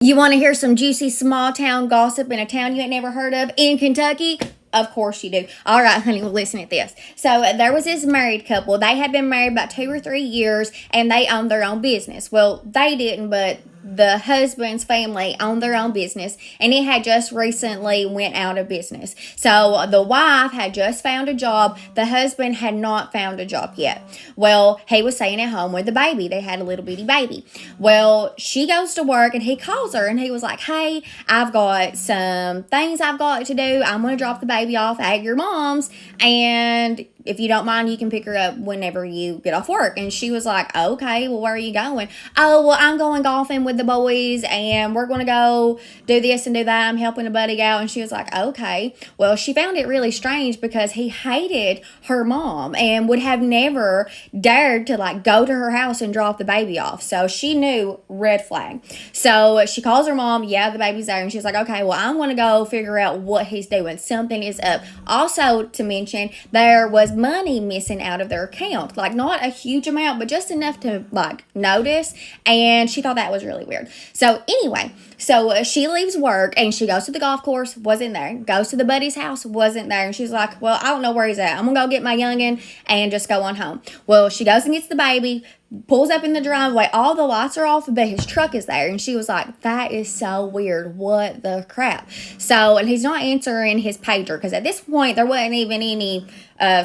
You want to hear some juicy small town gossip in a town you ain't never heard of in Kentucky? Of course you do. All right, honey, well, listen to this. So there was this married couple. They had been married about 2 or 3 years, and they owned their own business. Well, they didn't, but the husband's family owned their own business, and it had just recently went out of business. So the wife had just found a job. The husband had not found a job yet. Well, he was staying at home with the baby. They had a little bitty baby. Well, she goes to work, and he calls her, and he was like, hey, I've got some things I've got to do. I'm going to drop the baby off at your mom's, and if you don't mind, you can pick her up whenever you get off work. And she was like, okay, well, where are you going? Oh, well, I'm going golfing with the boys and we're going to go do this and do that. I'm helping a buddy out. And she was like, okay. Well, she found it really strange because he hated her mom and would have never dared to like go to her house and drop the baby off. So she knew, red flag. So she calls her mom. Yeah, the baby's there. And she's like, okay, well, I'm going to go figure out what he's doing. Something is up. Also to mention, there was money missing out of their account, like not a huge amount, but just enough to like notice. And she thought that was really weird. So anyway, she leaves work and she goes to the golf course, wasn't there. Goes to the buddy's house, wasn't there. And she's like, well, I don't know where he's at. I'm gonna go get my youngin and just go on home. Well, she goes and gets the baby. pulls up in the driveway. All the lights are off, but his truck is there. And she was like, that is so weird. What the crap? So, and he's not answering his pager because at this point, there wasn't even any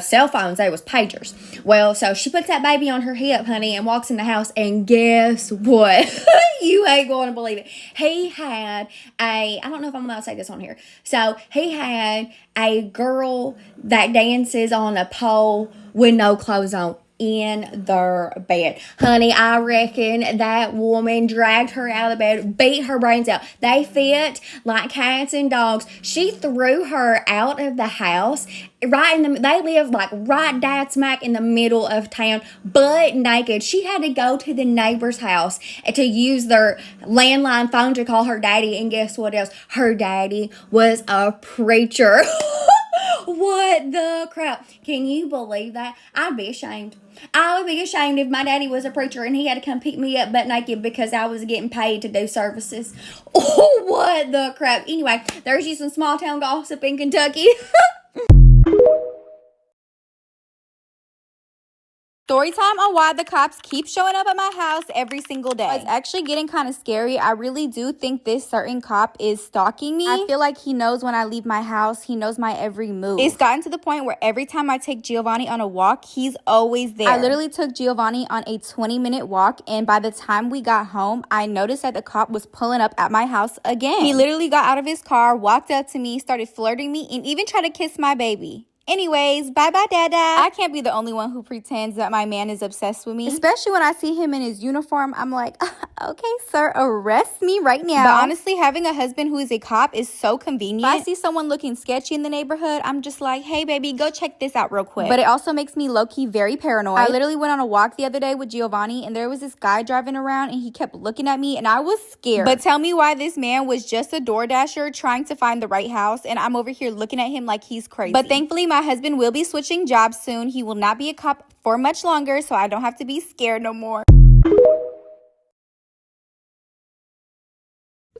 cell phones. They was pagers. Well, so she puts that baby on her hip, honey, and walks in the house. And guess what? You ain't going to believe it. He had I don't know if I'm allowed to say this on here. So he had a girl that dances on a pole with no clothes on in their bed. Honey, I reckon that woman dragged her out of the bed, beat her brains out. They fit like cats and dogs. She threw her out of the house. They live like right dad smack in the middle of town, butt naked. She had to go to the neighbor's house to use their landline phone to call her daddy. And guess what else? Her daddy was a preacher. What the crap? Can you believe that? I'd be ashamed. I would be ashamed if my daddy was a preacher and he had to come pick me up butt naked because I was getting paid to do services. Oh, what the crap? Anyway, there's you some small town gossip in Kentucky. Story time on why the cops keep showing up at my house every single day. It's actually getting kind of scary. I really do think this certain cop is stalking me. I feel like he knows when I leave my house. He knows my every move. It's gotten to the point where every time I take Giovanni on a walk, he's always there. I literally took Giovanni on a 20-minute walk, and by the time we got home, I noticed that the cop was pulling up at my house again. He literally got out of his car, walked up to me, started flirting me, and even tried to kiss my baby. Anyways, bye-bye, Dada. I can't be the only one who pretends that my man is obsessed with me. Especially when I see him in his uniform, I'm like, okay, sir, arrest me right now. But honestly, having a husband who is a cop is so convenient. If I see someone looking sketchy in the neighborhood, I'm just like, hey, baby, go check this out real quick. But it also makes me low-key very paranoid. I literally went on a walk the other day with Giovanni, and there was this guy driving around, and he kept looking at me, and I was scared. But tell me why this man was just a DoorDasher trying to find the right house, and I'm over here looking at him like he's crazy. But thankfully, my husband will be switching jobs soon. He will not be a cop for much longer, so I don't have to be scared no more.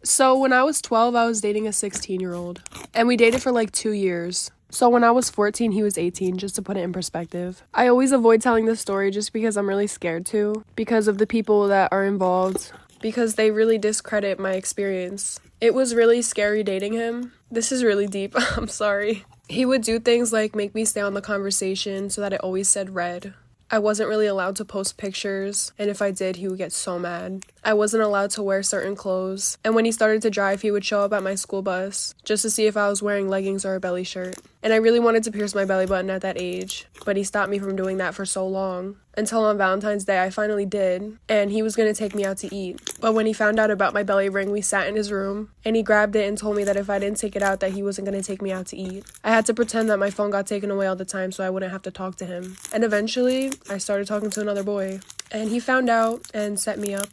So when I was 12, I was dating a 16-year-old, and we dated for like 2 years. So when I was 14, he was 18, just to put it in perspective. I always avoid telling this story just because I'm really scared to, because of the people that are involved, because they really discredit my experience. It was really scary dating him. This is really deep. I'm sorry. He would do things like make me stay on the conversation so that it always said read. I wasn't really allowed to post pictures, and if I did, he would get so mad. I wasn't allowed to wear certain clothes, and when he started to drive, he would show up at my school bus just to see if I was wearing leggings or a belly shirt. And I really wanted to pierce my belly button at that age, but he stopped me from doing that for so long. Until on Valentine's Day, I finally did, and he was going to take me out to eat. But when he found out about my belly ring, we sat in his room, and he grabbed it and told me that if I didn't take it out, that he wasn't going to take me out to eat. I had to pretend that my phone got taken away all the time so I wouldn't have to talk to him. And eventually, I started talking to another boy, and he found out and set me up.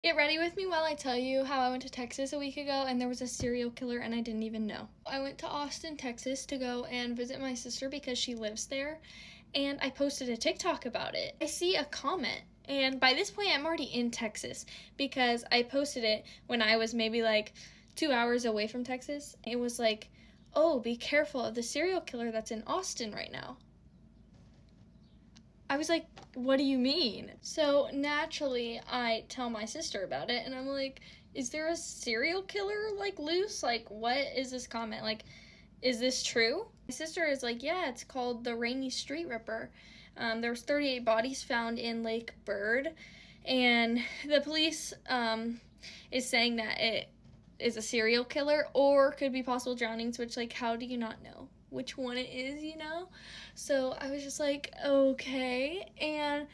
Get ready with me while I tell you how I went to Texas a week ago and there was a serial killer and I didn't even know. I went to Austin, Texas to go and visit my sister because she lives there, and I posted a TikTok about it. I see a comment, and by this point I'm already in Texas because I posted it when I was maybe like 2 hours away from Texas. It was like, oh, be careful of the serial killer that's in Austin right now. I was like, what do you mean? So naturally, I tell my sister about it, and I'm like, is there a serial killer, like, loose? Like, what is this comment? Like, is this true? My sister is like, yeah, it's called the Rainy Street Ripper. There was 38 bodies found in Lake Bird, and the police is saying that it is a serial killer or could be possible drownings, which, like, how do you not know which one it is, you know? So I was just like, okay. And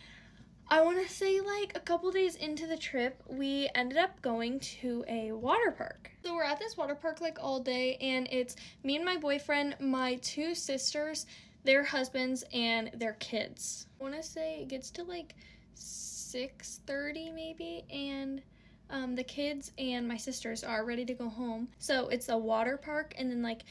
I want to say, like, a couple days into the trip, we ended up going to a water park. So we're at this water park like all day, and it's me and my boyfriend, my 2 sisters, their husbands, and their kids. I want to say it gets to like 6:30 maybe, and the kids and my sisters are ready to go home. So it's a water park, and then like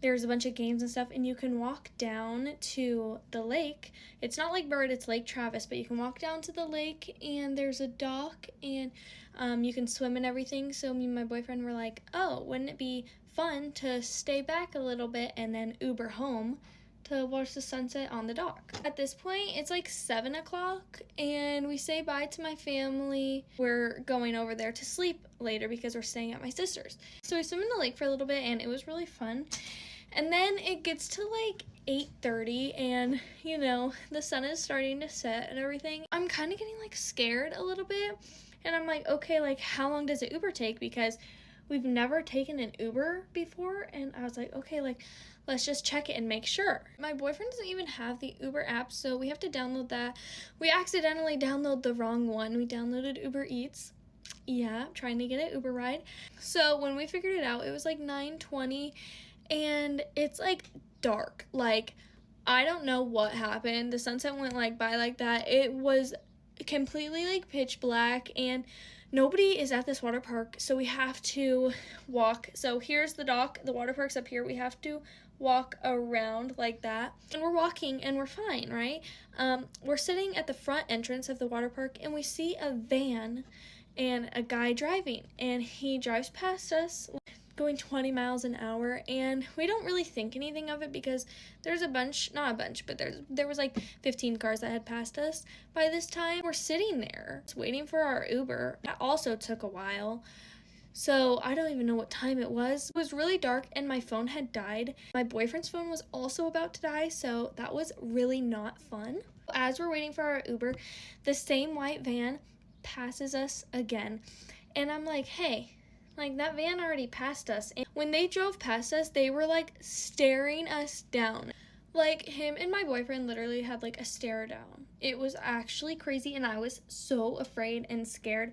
there's a bunch of games and stuff, and you can walk down to the lake. It's not Lake Bird, it's Lake Travis, but you can walk down to the lake, and there's a dock, and you can swim and everything. So me and my boyfriend were like, oh, wouldn't it be fun to stay back a little bit and then Uber home to watch the sunset on the dock. At this point, it's like 7 o'clock and we say bye to my family. We're going over there to sleep later because we're staying at my sister's. So we swim in the lake for a little bit and it was really fun. And then it gets to like 8:30 and, you know, the sun is starting to set and everything. I'm kind of getting like scared a little bit. And I'm like, okay, like how long does an Uber take? Because we've never taken an Uber before. And I was like, okay, like let's just check it and make sure. My boyfriend doesn't even have the Uber app, so we have to download that. We accidentally downloaded the wrong one. We downloaded Uber Eats. Yeah, trying to get an Uber ride. So when we figured it out, it was like 9:20 and it's like dark. Like I don't know what happened. The sunset went like by like that. It was completely like pitch black and nobody is at this water park, so we have to walk. So here's the dock, the water park's up here. We have to walk around like that, and we're walking and we're fine, right? We're sitting at the front entrance of the water park and we see a van and a guy driving, and he drives past us going 20 miles an hour, and we don't really think anything of it because there's a bunch, not a bunch, but there was like 15 cars that had passed us by this time. We're sitting there waiting for our Uber. That also took a while. So I don't even know what time it was. It was really dark and my phone had died. My boyfriend's phone was also about to die, so that was really not fun. As we're waiting for our Uber, the same white van passes us again. And I'm like, hey, like that van already passed us. And when they drove past us, they were like staring us down. Like him and my boyfriend literally had like a stare down. It was actually crazy and I was so afraid and scared.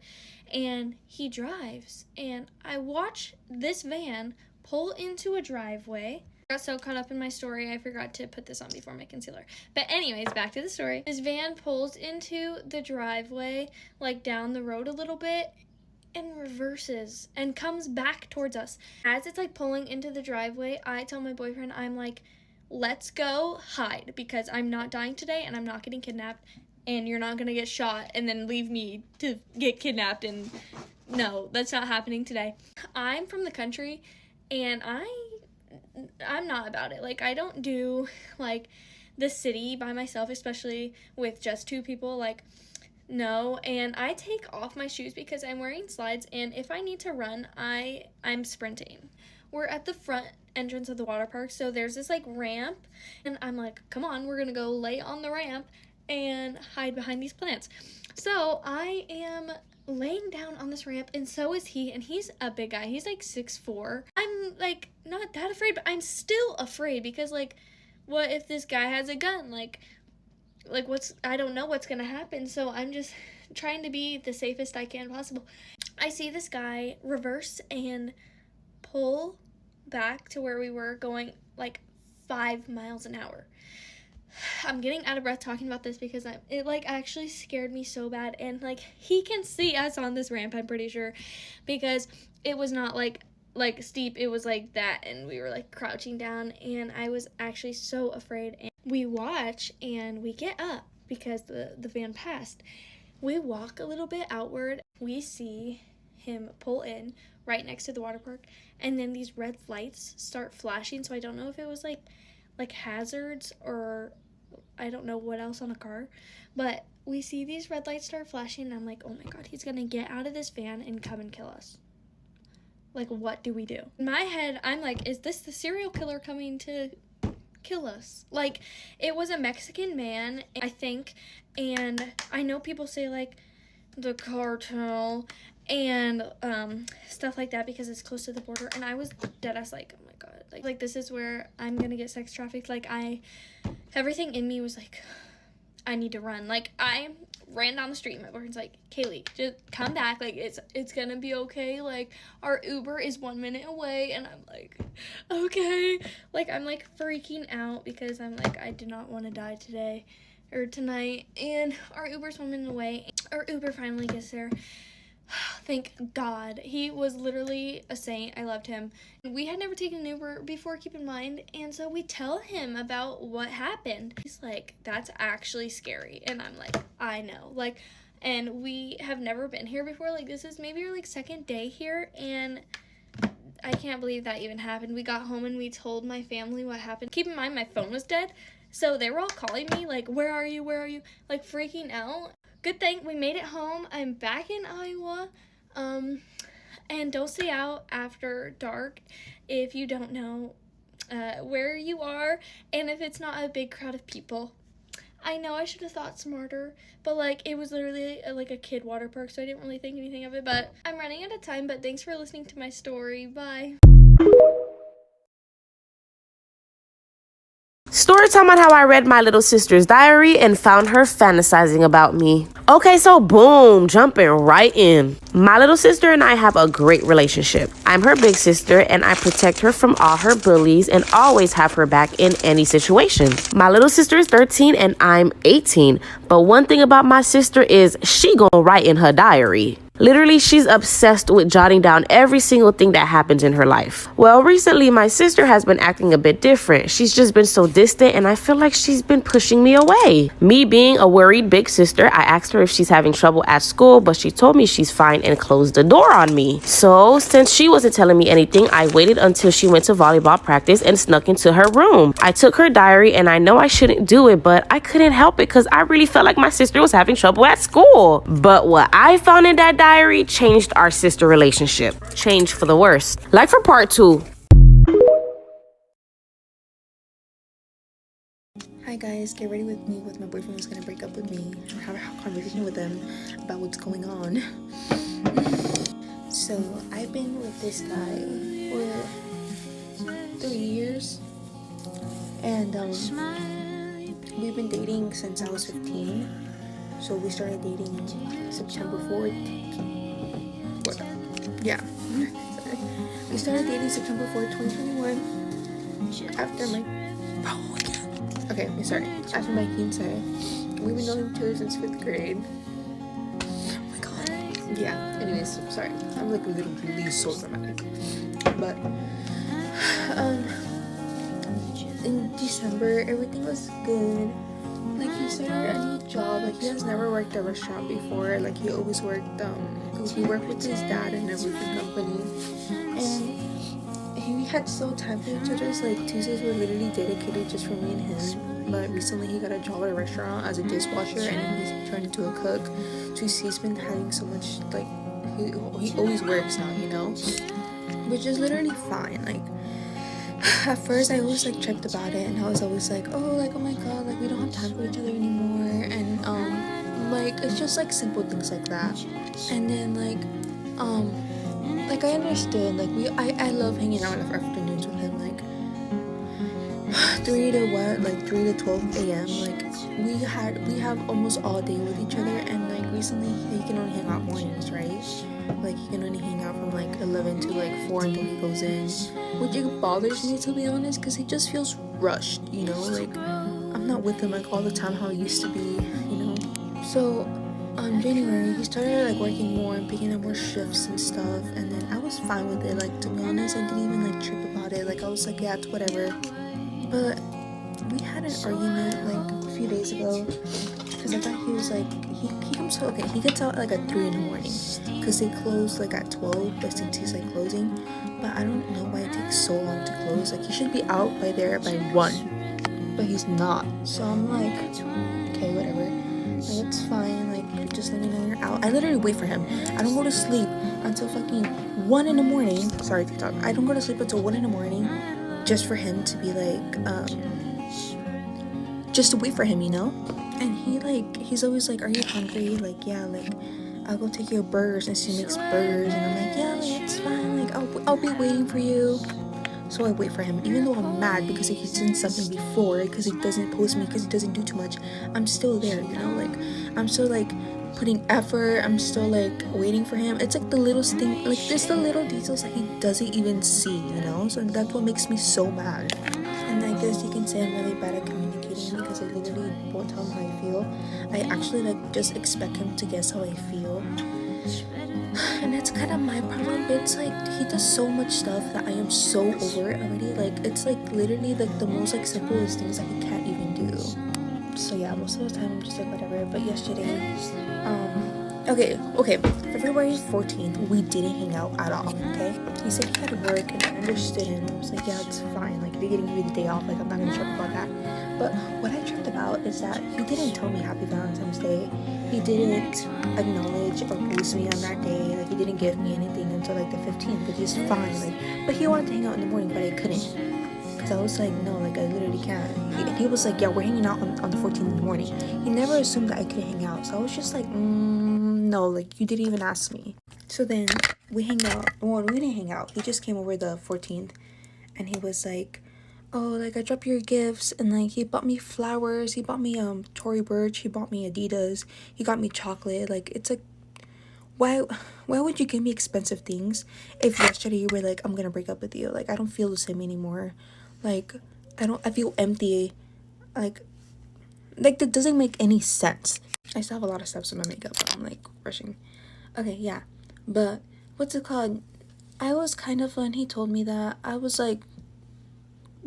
And he drives and I watch this van pull into a driveway. I got so caught up in my story, I forgot to put this on before my concealer. But anyways, back to the story. This van pulls into the driveway, like down the road a little bit, and reverses and comes back towards us. As it's like pulling into the driveway, I tell my boyfriend, I'm like, let's go hide because I'm not dying today and I'm not getting kidnapped and you're not gonna get shot and then leave me to get kidnapped, and no, that's not happening today. I'm from the country and I'm not about it. Like I don't do like the city by myself, especially with just two people. Like no, and I take off my shoes because I'm wearing slides, and if I need to run, I'm sprinting. We're at the front entrance of the water park, so there's this like ramp, and I'm like, come on, we're gonna go lay on the ramp and hide behind these plants. So I am laying down on this ramp, and so is he, and he's a big guy. He's like 6'4". I'm like not that afraid, but I'm still afraid because like, what if this guy has a gun? Like I don't know what's gonna happen, so I'm just trying to be the safest I can possible. I see this guy reverse and pull back to where we were going like 5 miles an hour. I'm getting out of breath talking about this because it like actually scared me so bad, and like he can see us on this ramp, I'm pretty sure, because it was not like steep, it was like that, and we were like crouching down, and I was actually so afraid. And we watch and we get up because the van passed. We walk a little bit outward. We see him pull in right next to the water park, and then these red lights start flashing. So I don't know if it was like hazards or I don't know what else on a car, but we see these red lights start flashing, and I'm like, oh my god, he's gonna get out of this van and come and kill us. Like, what do we do? In my head, I'm like, is this the serial killer coming to kill us? Like, it was a Mexican man, I think, and I know people say like the cartel and stuff like that because it's close to the border, and I was deadass like, oh my god, like this is where I'm gonna get sex trafficked. Like everything in me was like, I need to run. Like I ran down the street and my boyfriend's like, Kaylee, just come back, like it's gonna be okay, like our Uber is 1 minute away. And I'm like, okay, like I'm like freaking out because I'm like, I do not want to die today or tonight, and our Uber's 1 minute away. Our Uber finally gets there. Thank God. He was literally a saint. I loved him. We had never taken an Uber before, keep in mind, and so we tell him about what happened. He's like, that's actually scary. And I'm like, I know. Like, and we have never been here before. Like, this is maybe our like second day here, and I can't believe that even happened. We got home and we told my family what happened. Keep in mind, my phone was dead, so they were all calling me, like, where are you, like, freaking out. Good thing we made it home. I'm back in Iowa, and don't stay out after dark if you don't know where you are, and if it's not a big crowd of people. I know I should have thought smarter, but like it was literally like a kid water park, so I didn't really think anything of it. But I'm running out of time, but thanks for listening to my story. Bye. Story time on how I read my little sister's diary and found her fantasizing about me. Okay, so boom, jumping right in. My little sister and I have a great relationship. I'm her big sister and I protect her from all her bullies and always have her back in any situation. My little sister is 13 and I'm 18, but one thing about my sister is she gonna write in her diary. Literally, she's obsessed with jotting down every single thing that happens in her life. Well, recently, my sister has been acting a bit different. She's just been so distant, and I feel like she's been pushing me away. Me being a worried big sister, I asked her if she's having trouble at school, but she told me she's fine and closed the door on me. So, since she wasn't telling me anything, I waited until she went to volleyball practice and snuck into her room. I took her diary, and I know I shouldn't do it, but I couldn't help it because I really felt like my sister was having trouble at school. But what I found in that diary changed our sister relationship. Changed for the worst. Like for part 2. Hi guys, get ready with me with my boyfriend who's gonna break up with me or have a conversation with him about what's going on. So I've been with this guy for 3 years and we've been dating since I was 15. So we started dating September 4th. Yeah. We started dating September 4th, 2021. After my... Okay, sorry. After my quince. We've been knowing each other since 5th grade. Oh my god. Yeah, anyways, sorry. I'm like literally so dramatic. But, in December, everything was good. Like, he started a new job. Like, he has never worked at a restaurant before. Like, he always worked, he worked with his dad in a roofing company. And we had so time for each other. So, like, Tuesdays were literally dedicated just for me and him. But recently, he got a job at a restaurant as a dishwasher. And then he's turned into a cook. So, he's been having so much, like, he always works now, you know? Which is literally fine. Like, at first I always like tripped about it and I was always like, oh my god, like we don't have time for each other anymore, and like it's just like simple things like that. And then like I understood, like I love hanging out in the afternoons with him, like 3 to 12 a.m. like we have almost all day with each other. And like recently he can only hang out mornings, right? Like he can only hang out from like 11 to like 4 until he goes in, which it bothers me, to be honest, because he just feels rushed, you know? Like I'm not with him like all the time how it used to be, you know? So January he started like working more and picking up more shifts and stuff, and then I was fine with it. Like, to be honest, I didn't even like trip about it. Like I was like, yeah, it's whatever. But we had an argument like a few days ago because I thought he was like, he gets out like at 3 in the morning because they close like at 12, but since he's like closing, but I don't know why it takes so long to close. Like he should be out by 1, but he's not. So I'm like, okay, whatever, like it's fine, like just let me know you're out. I literally wait for him. I don't go to sleep until fucking 1 in the morning. Sorry, TikTok. I don't go to sleep until 1 in the morning just for him to be like, just to wait for him, you know? And he's always like, are you hungry? Like, yeah, like I'll go take you a burger since she makes burgers. And I'm like, yeah, like, it's fine, like I'll be waiting for you. So I wait for him, even though I'm mad because he's done something before, because he doesn't post me, because he doesn't do too much. I'm still there, you know? Like I'm still like putting effort. I'm still like waiting for him. It's like the little thing, like there's the little details that he doesn't even see, you know? So that's what makes me so mad. And I guess you can say I'm really bad at communicating because I literally won't tell him how I feel. I actually like just expect him to guess how I feel. And that's kind of my problem, but it's like he does so much stuff that I am so over it already. Like it's like literally like the most like simplest things that he can't even do. So yeah, most of the time I'm just like whatever. But yesterday Okay, for February 14th, we didn't hang out at all, okay? He said he had to work, and I understood him. I was like, yeah, it's fine. Like, they're getting you the day off. Like, I'm not gonna trip about that. But what I tripped about is that he didn't tell me Happy Valentine's Day. He didn't acknowledge or boost me on that day. Like, he didn't give me anything until, like, the 15th, which is fine. Like, but he wanted to hang out in the morning, but I couldn't. Because I was like, no, like, I literally can't. He was like, yeah, we're hanging out on the 14th in the morning. He never assumed that I couldn't hang out. So I was just like, no, like, you didn't even ask me. So then we hang out. Well, we didn't hang out. He just came over the 14th. And he was like, oh, like, I dropped your gifts. And, like, he bought me flowers. He bought me, Tory Burch. He bought me Adidas. He got me chocolate. Like, it's like, why would you give me expensive things if yesterday you were like, I'm gonna break up with you? Like, I don't feel the same anymore. Like, I feel empty. Like that doesn't make any sense. I still have a lot of steps in my makeup, but I'm like rushing. Okay, yeah. But what's it called? I was kind of, when he told me that, I was like,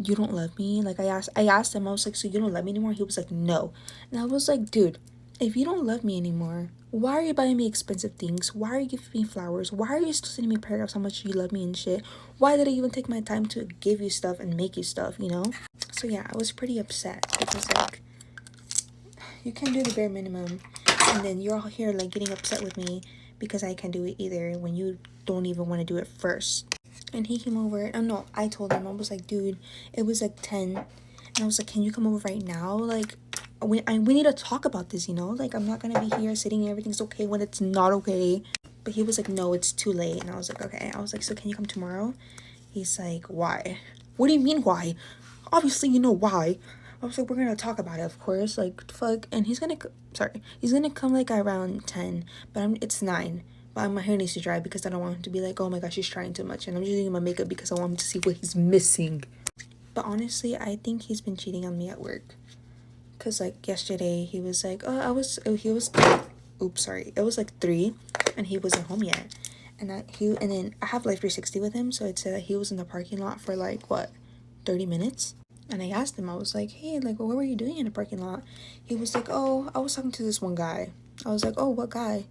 you don't love me? Like, I asked him, I was like, so you don't love me anymore? He was like, no. And I was like, dude, if you don't love me anymore, why are you buying me expensive things? Why are you giving me flowers? Why are you still sending me paragraphs how much you love me and shit? Why did I even take my time to give you stuff and make you stuff, you know? So yeah, I was pretty upset because, like, you can't do the bare minimum, and then you're all here like getting upset with me because I can't do it either when you don't even want to do it first. And he came over. Oh no, I told him, I was like, dude, it was like 10, and I was like, can you come over right now? Like, we need to talk about this, you know? Like, I'm not gonna be here sitting and everything's okay when it's not okay. But he was like, no, it's too late. And I was like, okay. I was like, so can you come tomorrow? He's like, why? What do you mean why? Obviously you know why. I was like, we're gonna talk about it, of course. Like, fuck. And he's gonna come like around 10, but it's 9. But my hair needs to dry because I don't want him to be like, oh my gosh, she's trying too much. And I'm just doing my makeup because I want him to see what he's missing. But honestly, I think he's been cheating on me at work. Cause like yesterday he was like, it was like 3 and he wasn't home yet. And then I have Life 360 with him, so it said that he was in the parking lot for like, what, 30 minutes? And I asked him, I was like, hey, like, what were you doing in the parking lot? He was like, oh, I was talking to this one guy. I was like, oh, what guy?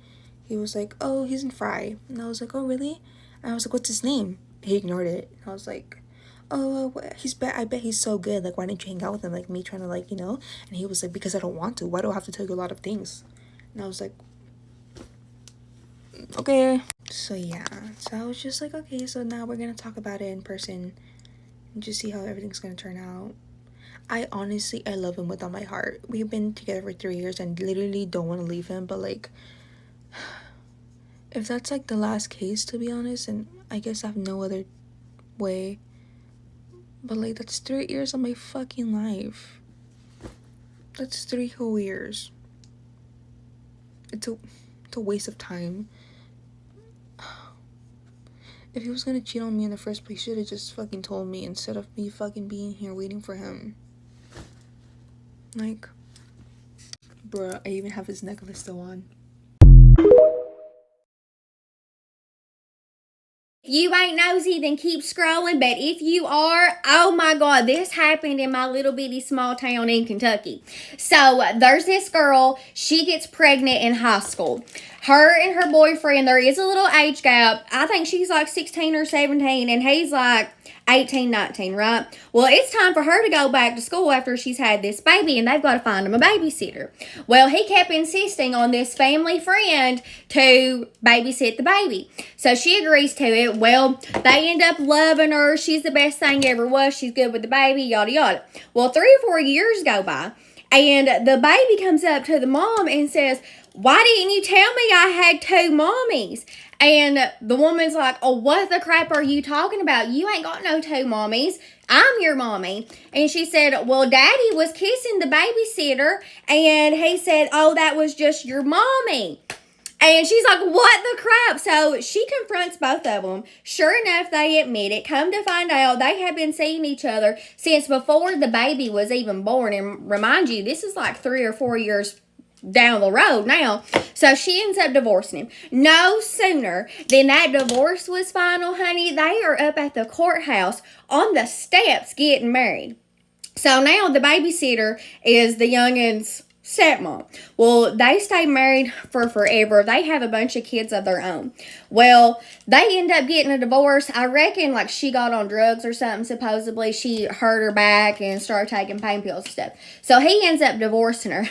He was like, oh, he's in Fry. And I was like, oh, really? And I was like, what's his name? He ignored it. I was like, oh, I bet he's so good. Like, why didn't you hang out with him? Like, me trying to, like, you know? And he was like, because I don't want to. Why do I have to tell you a lot of things? And I was like, okay. So, yeah. So, I was just like, okay, so now we're going to talk about it in person and just see how everything's going to turn out. I love him with all my heart. We've been together for 3 years and literally don't want to leave him. But, like, if that's, like, the last case, to be honest, and I guess I have no other way. But, like, that's 3 years of my fucking life. That's 3 whole years. It's a waste of time. If he was gonna cheat on me in the first place, he should have just fucking told me instead of me fucking being here waiting for him. Like, bruh, I even have his necklace still on. If you ain't nosy, then keep scrolling. But if you are, oh my God, this happened in my little bitty small town in Kentucky. So there's this girl, she gets pregnant in high school. Her and her boyfriend, there is a little age gap. I think she's like 16 or 17 and he's like 18, 19, right? Well, it's time for her to go back to school after she's had this baby and they've got to find him a babysitter. Well, he kept insisting on this family friend to babysit the baby. So she agrees to it. Well, they end up loving her. She's the best thing ever was. She's good with the baby, yada, yada. Well, 3 or 4 years go by and the baby comes up to the mom and says, why didn't you tell me I had 2 mommies? And the woman's like, oh, what the crap are you talking about? You ain't got no 2 mommies. I'm your mommy. And she said, well, daddy was kissing the babysitter. And he said, oh, that was just your mommy. And she's like, what the crap? So she confronts both of them. Sure enough, they admit it. Come to find out, they have been seeing each other since before the baby was even born. And remind you, this is like 3 or 4 years down the road now. So she ends up divorcing him. No sooner than that divorce was final, honey, they are up at the courthouse on the steps getting married. So now the babysitter is the youngin's stepmom. Well, they stay married for forever. They have a bunch of kids of their own. Well, they end up getting a divorce. I reckon like she got on drugs or something. Supposedly she hurt her back and started taking pain pills and stuff. So he ends up divorcing her.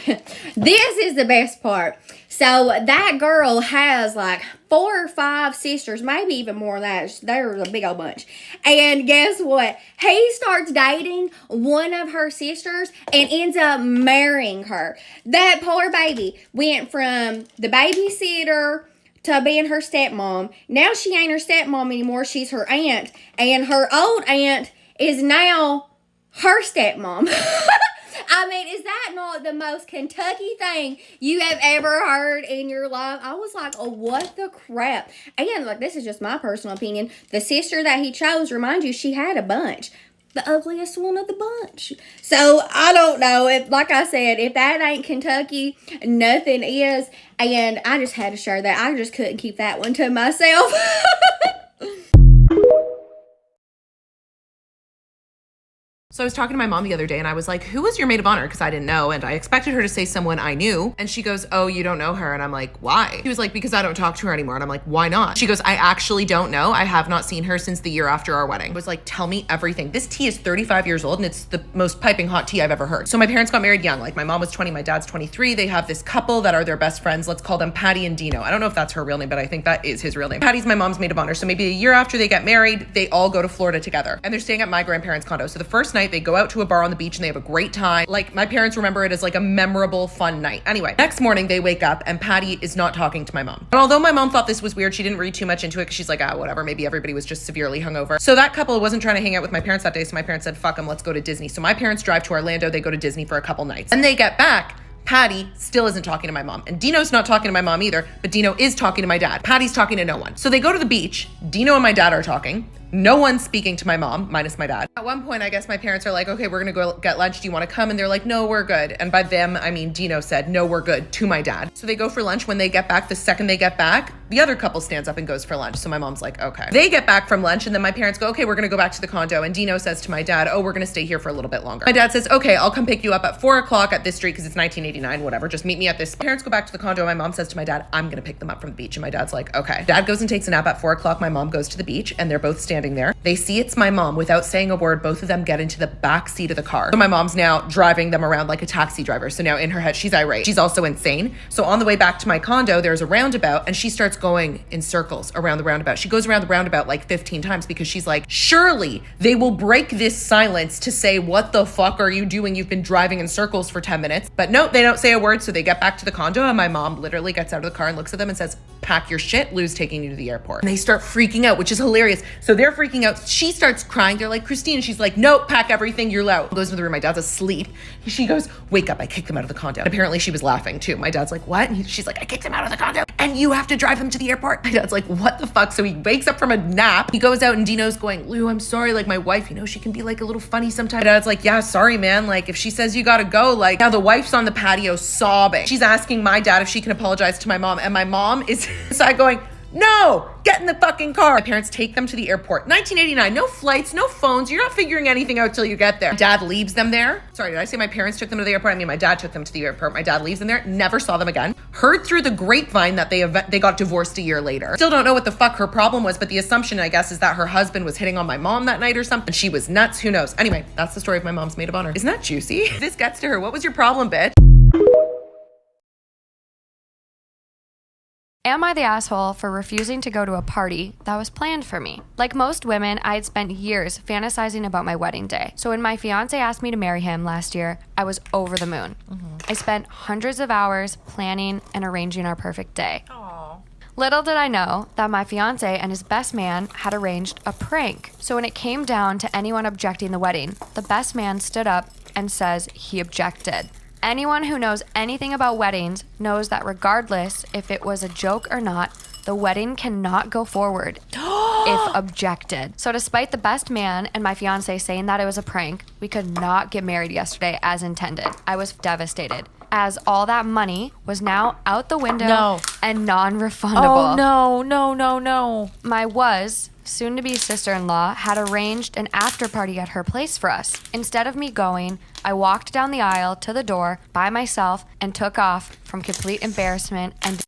This is the best part. So that girl has like 4 or 5 sisters, maybe even more than that. They're a big old bunch. And guess what? He starts dating one of her sisters and ends up marrying her. That poor baby went from the babysitter to being her stepmom. Now she ain't her stepmom anymore. She's her aunt. And her old aunt is now her stepmom. I mean, is that not the most Kentucky thing you have ever heard in your life? I was like, oh, what the crap? And, like, this is just my personal opinion. The sister that he chose, remind you, she had a bunch. The ugliest one of the bunch. So, I don't know. If, like I said, if that ain't Kentucky, nothing is. And I just had to share that. I just couldn't keep that one to myself. So I was talking to my mom the other day and I was like, who was your maid of honor? Because I didn't know. And I expected her to say someone I knew. And she goes, oh, you don't know her? And I'm like, why? She was like, because I don't talk to her anymore. And I'm like, why not? She goes, I actually don't know. I have not seen her since the year after our wedding. I was like, tell me everything. This tea is 35 years old and it's the most piping hot tea I've ever heard. So my parents got married young. Like my mom was 20, my dad's 23. They have this couple that are their best friends. Let's call them Patty and Dino. I don't know if that's her real name, but I think that is his real name. Patty's my mom's maid of honor. So maybe a year after they get married, they all go to Florida together. And they're staying at my grandparents' condo. So the first night they go out to a bar on the beach and they have a great time. Like my parents remember it as like a memorable, fun night. Anyway, next morning they wake up and Patty is not talking to my mom. And although my mom thought this was weird, she didn't read too much into it because she's like, whatever, maybe everybody was just severely hungover. So that couple wasn't trying to hang out with my parents that day. So my parents said, fuck them, let's go to Disney. So my parents drive to Orlando. They go to Disney for a couple nights. And they get back. Patty still isn't talking to my mom. And Dino's not talking to my mom either, but Dino is talking to my dad. Patty's talking to no one. So they go to the beach. Dino and my dad are talking. No one's speaking to my mom, minus my dad. At one point, I guess my parents are like, okay, we're gonna go get lunch. Do you wanna come? And they're like, no, we're good. And by them, I mean Dino said, no, we're good, to my dad. So they go for lunch. When they get back, the second they get back, the other couple stands up and goes for lunch. So my mom's like, okay. They get back from lunch and then my parents go, okay, we're gonna go back to the condo. And Dino says to my dad, oh, we're gonna stay here for a little bit longer. My dad says, okay, I'll come pick you up at 4 o'clock at this street because it's 1989, whatever. Just meet me at this. Parents go back to the condo. And my mom says to my dad, I'm gonna pick them up from the beach. And my dad's like, okay. Dad goes and takes a nap at 4 o'clock. My mom goes to the beach and they're both standing there. They see it's my mom. Without saying a word, both of them get into the back seat of the car. So my mom's now driving them around like a taxi driver. So now in her head, she's irate. She's also insane. So on the way back to my condo, there's a roundabout and she starts going in circles around the roundabout. She goes around the roundabout like 15 times because she's like, surely they will break this silence to say, what the fuck are you doing? You've been driving in circles for 10 minutes. But no, they don't say a word. So they get back to the condo and my mom literally gets out of the car and looks at them and says, pack your shit. Lou's taking you to the airport. And they start freaking out, which is hilarious. So they're freaking out. She starts crying. They're like, Christine. She's like, nope, pack everything. You're out. Goes to the room. My dad's asleep. She goes, wake up. I kicked them out of the condo. And apparently she was laughing too. My dad's like, what? And she's like, I kicked them out of the condo and you have to drive them to the airport. My dad's like, what the fuck? So he wakes up from a nap. He goes out and Dino's going, Lou, I'm sorry. Like my wife, you know, she can be like a little funny sometimes. My dad's like, yeah, sorry, man. Like if she says you gotta go, like now the wife's on the patio sobbing. She's asking my dad if she can apologize to my mom. And my mom is inside going, no, get in the fucking car. My parents take them to the airport. 1989, no flights, no phones. You're not figuring anything out till you get there. Dad leaves them there. Sorry, did I say my parents took them to the airport? I mean, my dad took them to the airport. My dad leaves them there, never saw them again. Heard through the grapevine that they got divorced a year later. Still don't know what the fuck her problem was, but the assumption, I guess, is that her husband was hitting on my mom that night or something. She was nuts, who knows? Anyway, that's the story of my mom's maid of honor. Isn't that juicy? This gets to her. What was your problem, bitch? Am I the asshole for refusing to go to a party that was planned for me? Like most women, I had spent years fantasizing about my wedding day. So when my fiance asked me to marry him last year, I was over the moon. I spent hundreds of hours planning and arranging our perfect day. Little did I know that my fiance and his best man had arranged a prank. So when it came down to anyone objecting the wedding, the best man stood up and says he objected. Anyone who knows anything about weddings knows that regardless if it was a joke or not, the wedding cannot go forward if objected. So despite the best man and my fiance saying that it was a prank, we could not get married yesterday as intended. I was devastated, as all that money was now out the window and non-refundable. Oh, no. My soon-to-be sister-in-law, had arranged an after-party at her place for us. Instead of me going, I walked down the aisle to the door by myself and took off from complete embarrassment and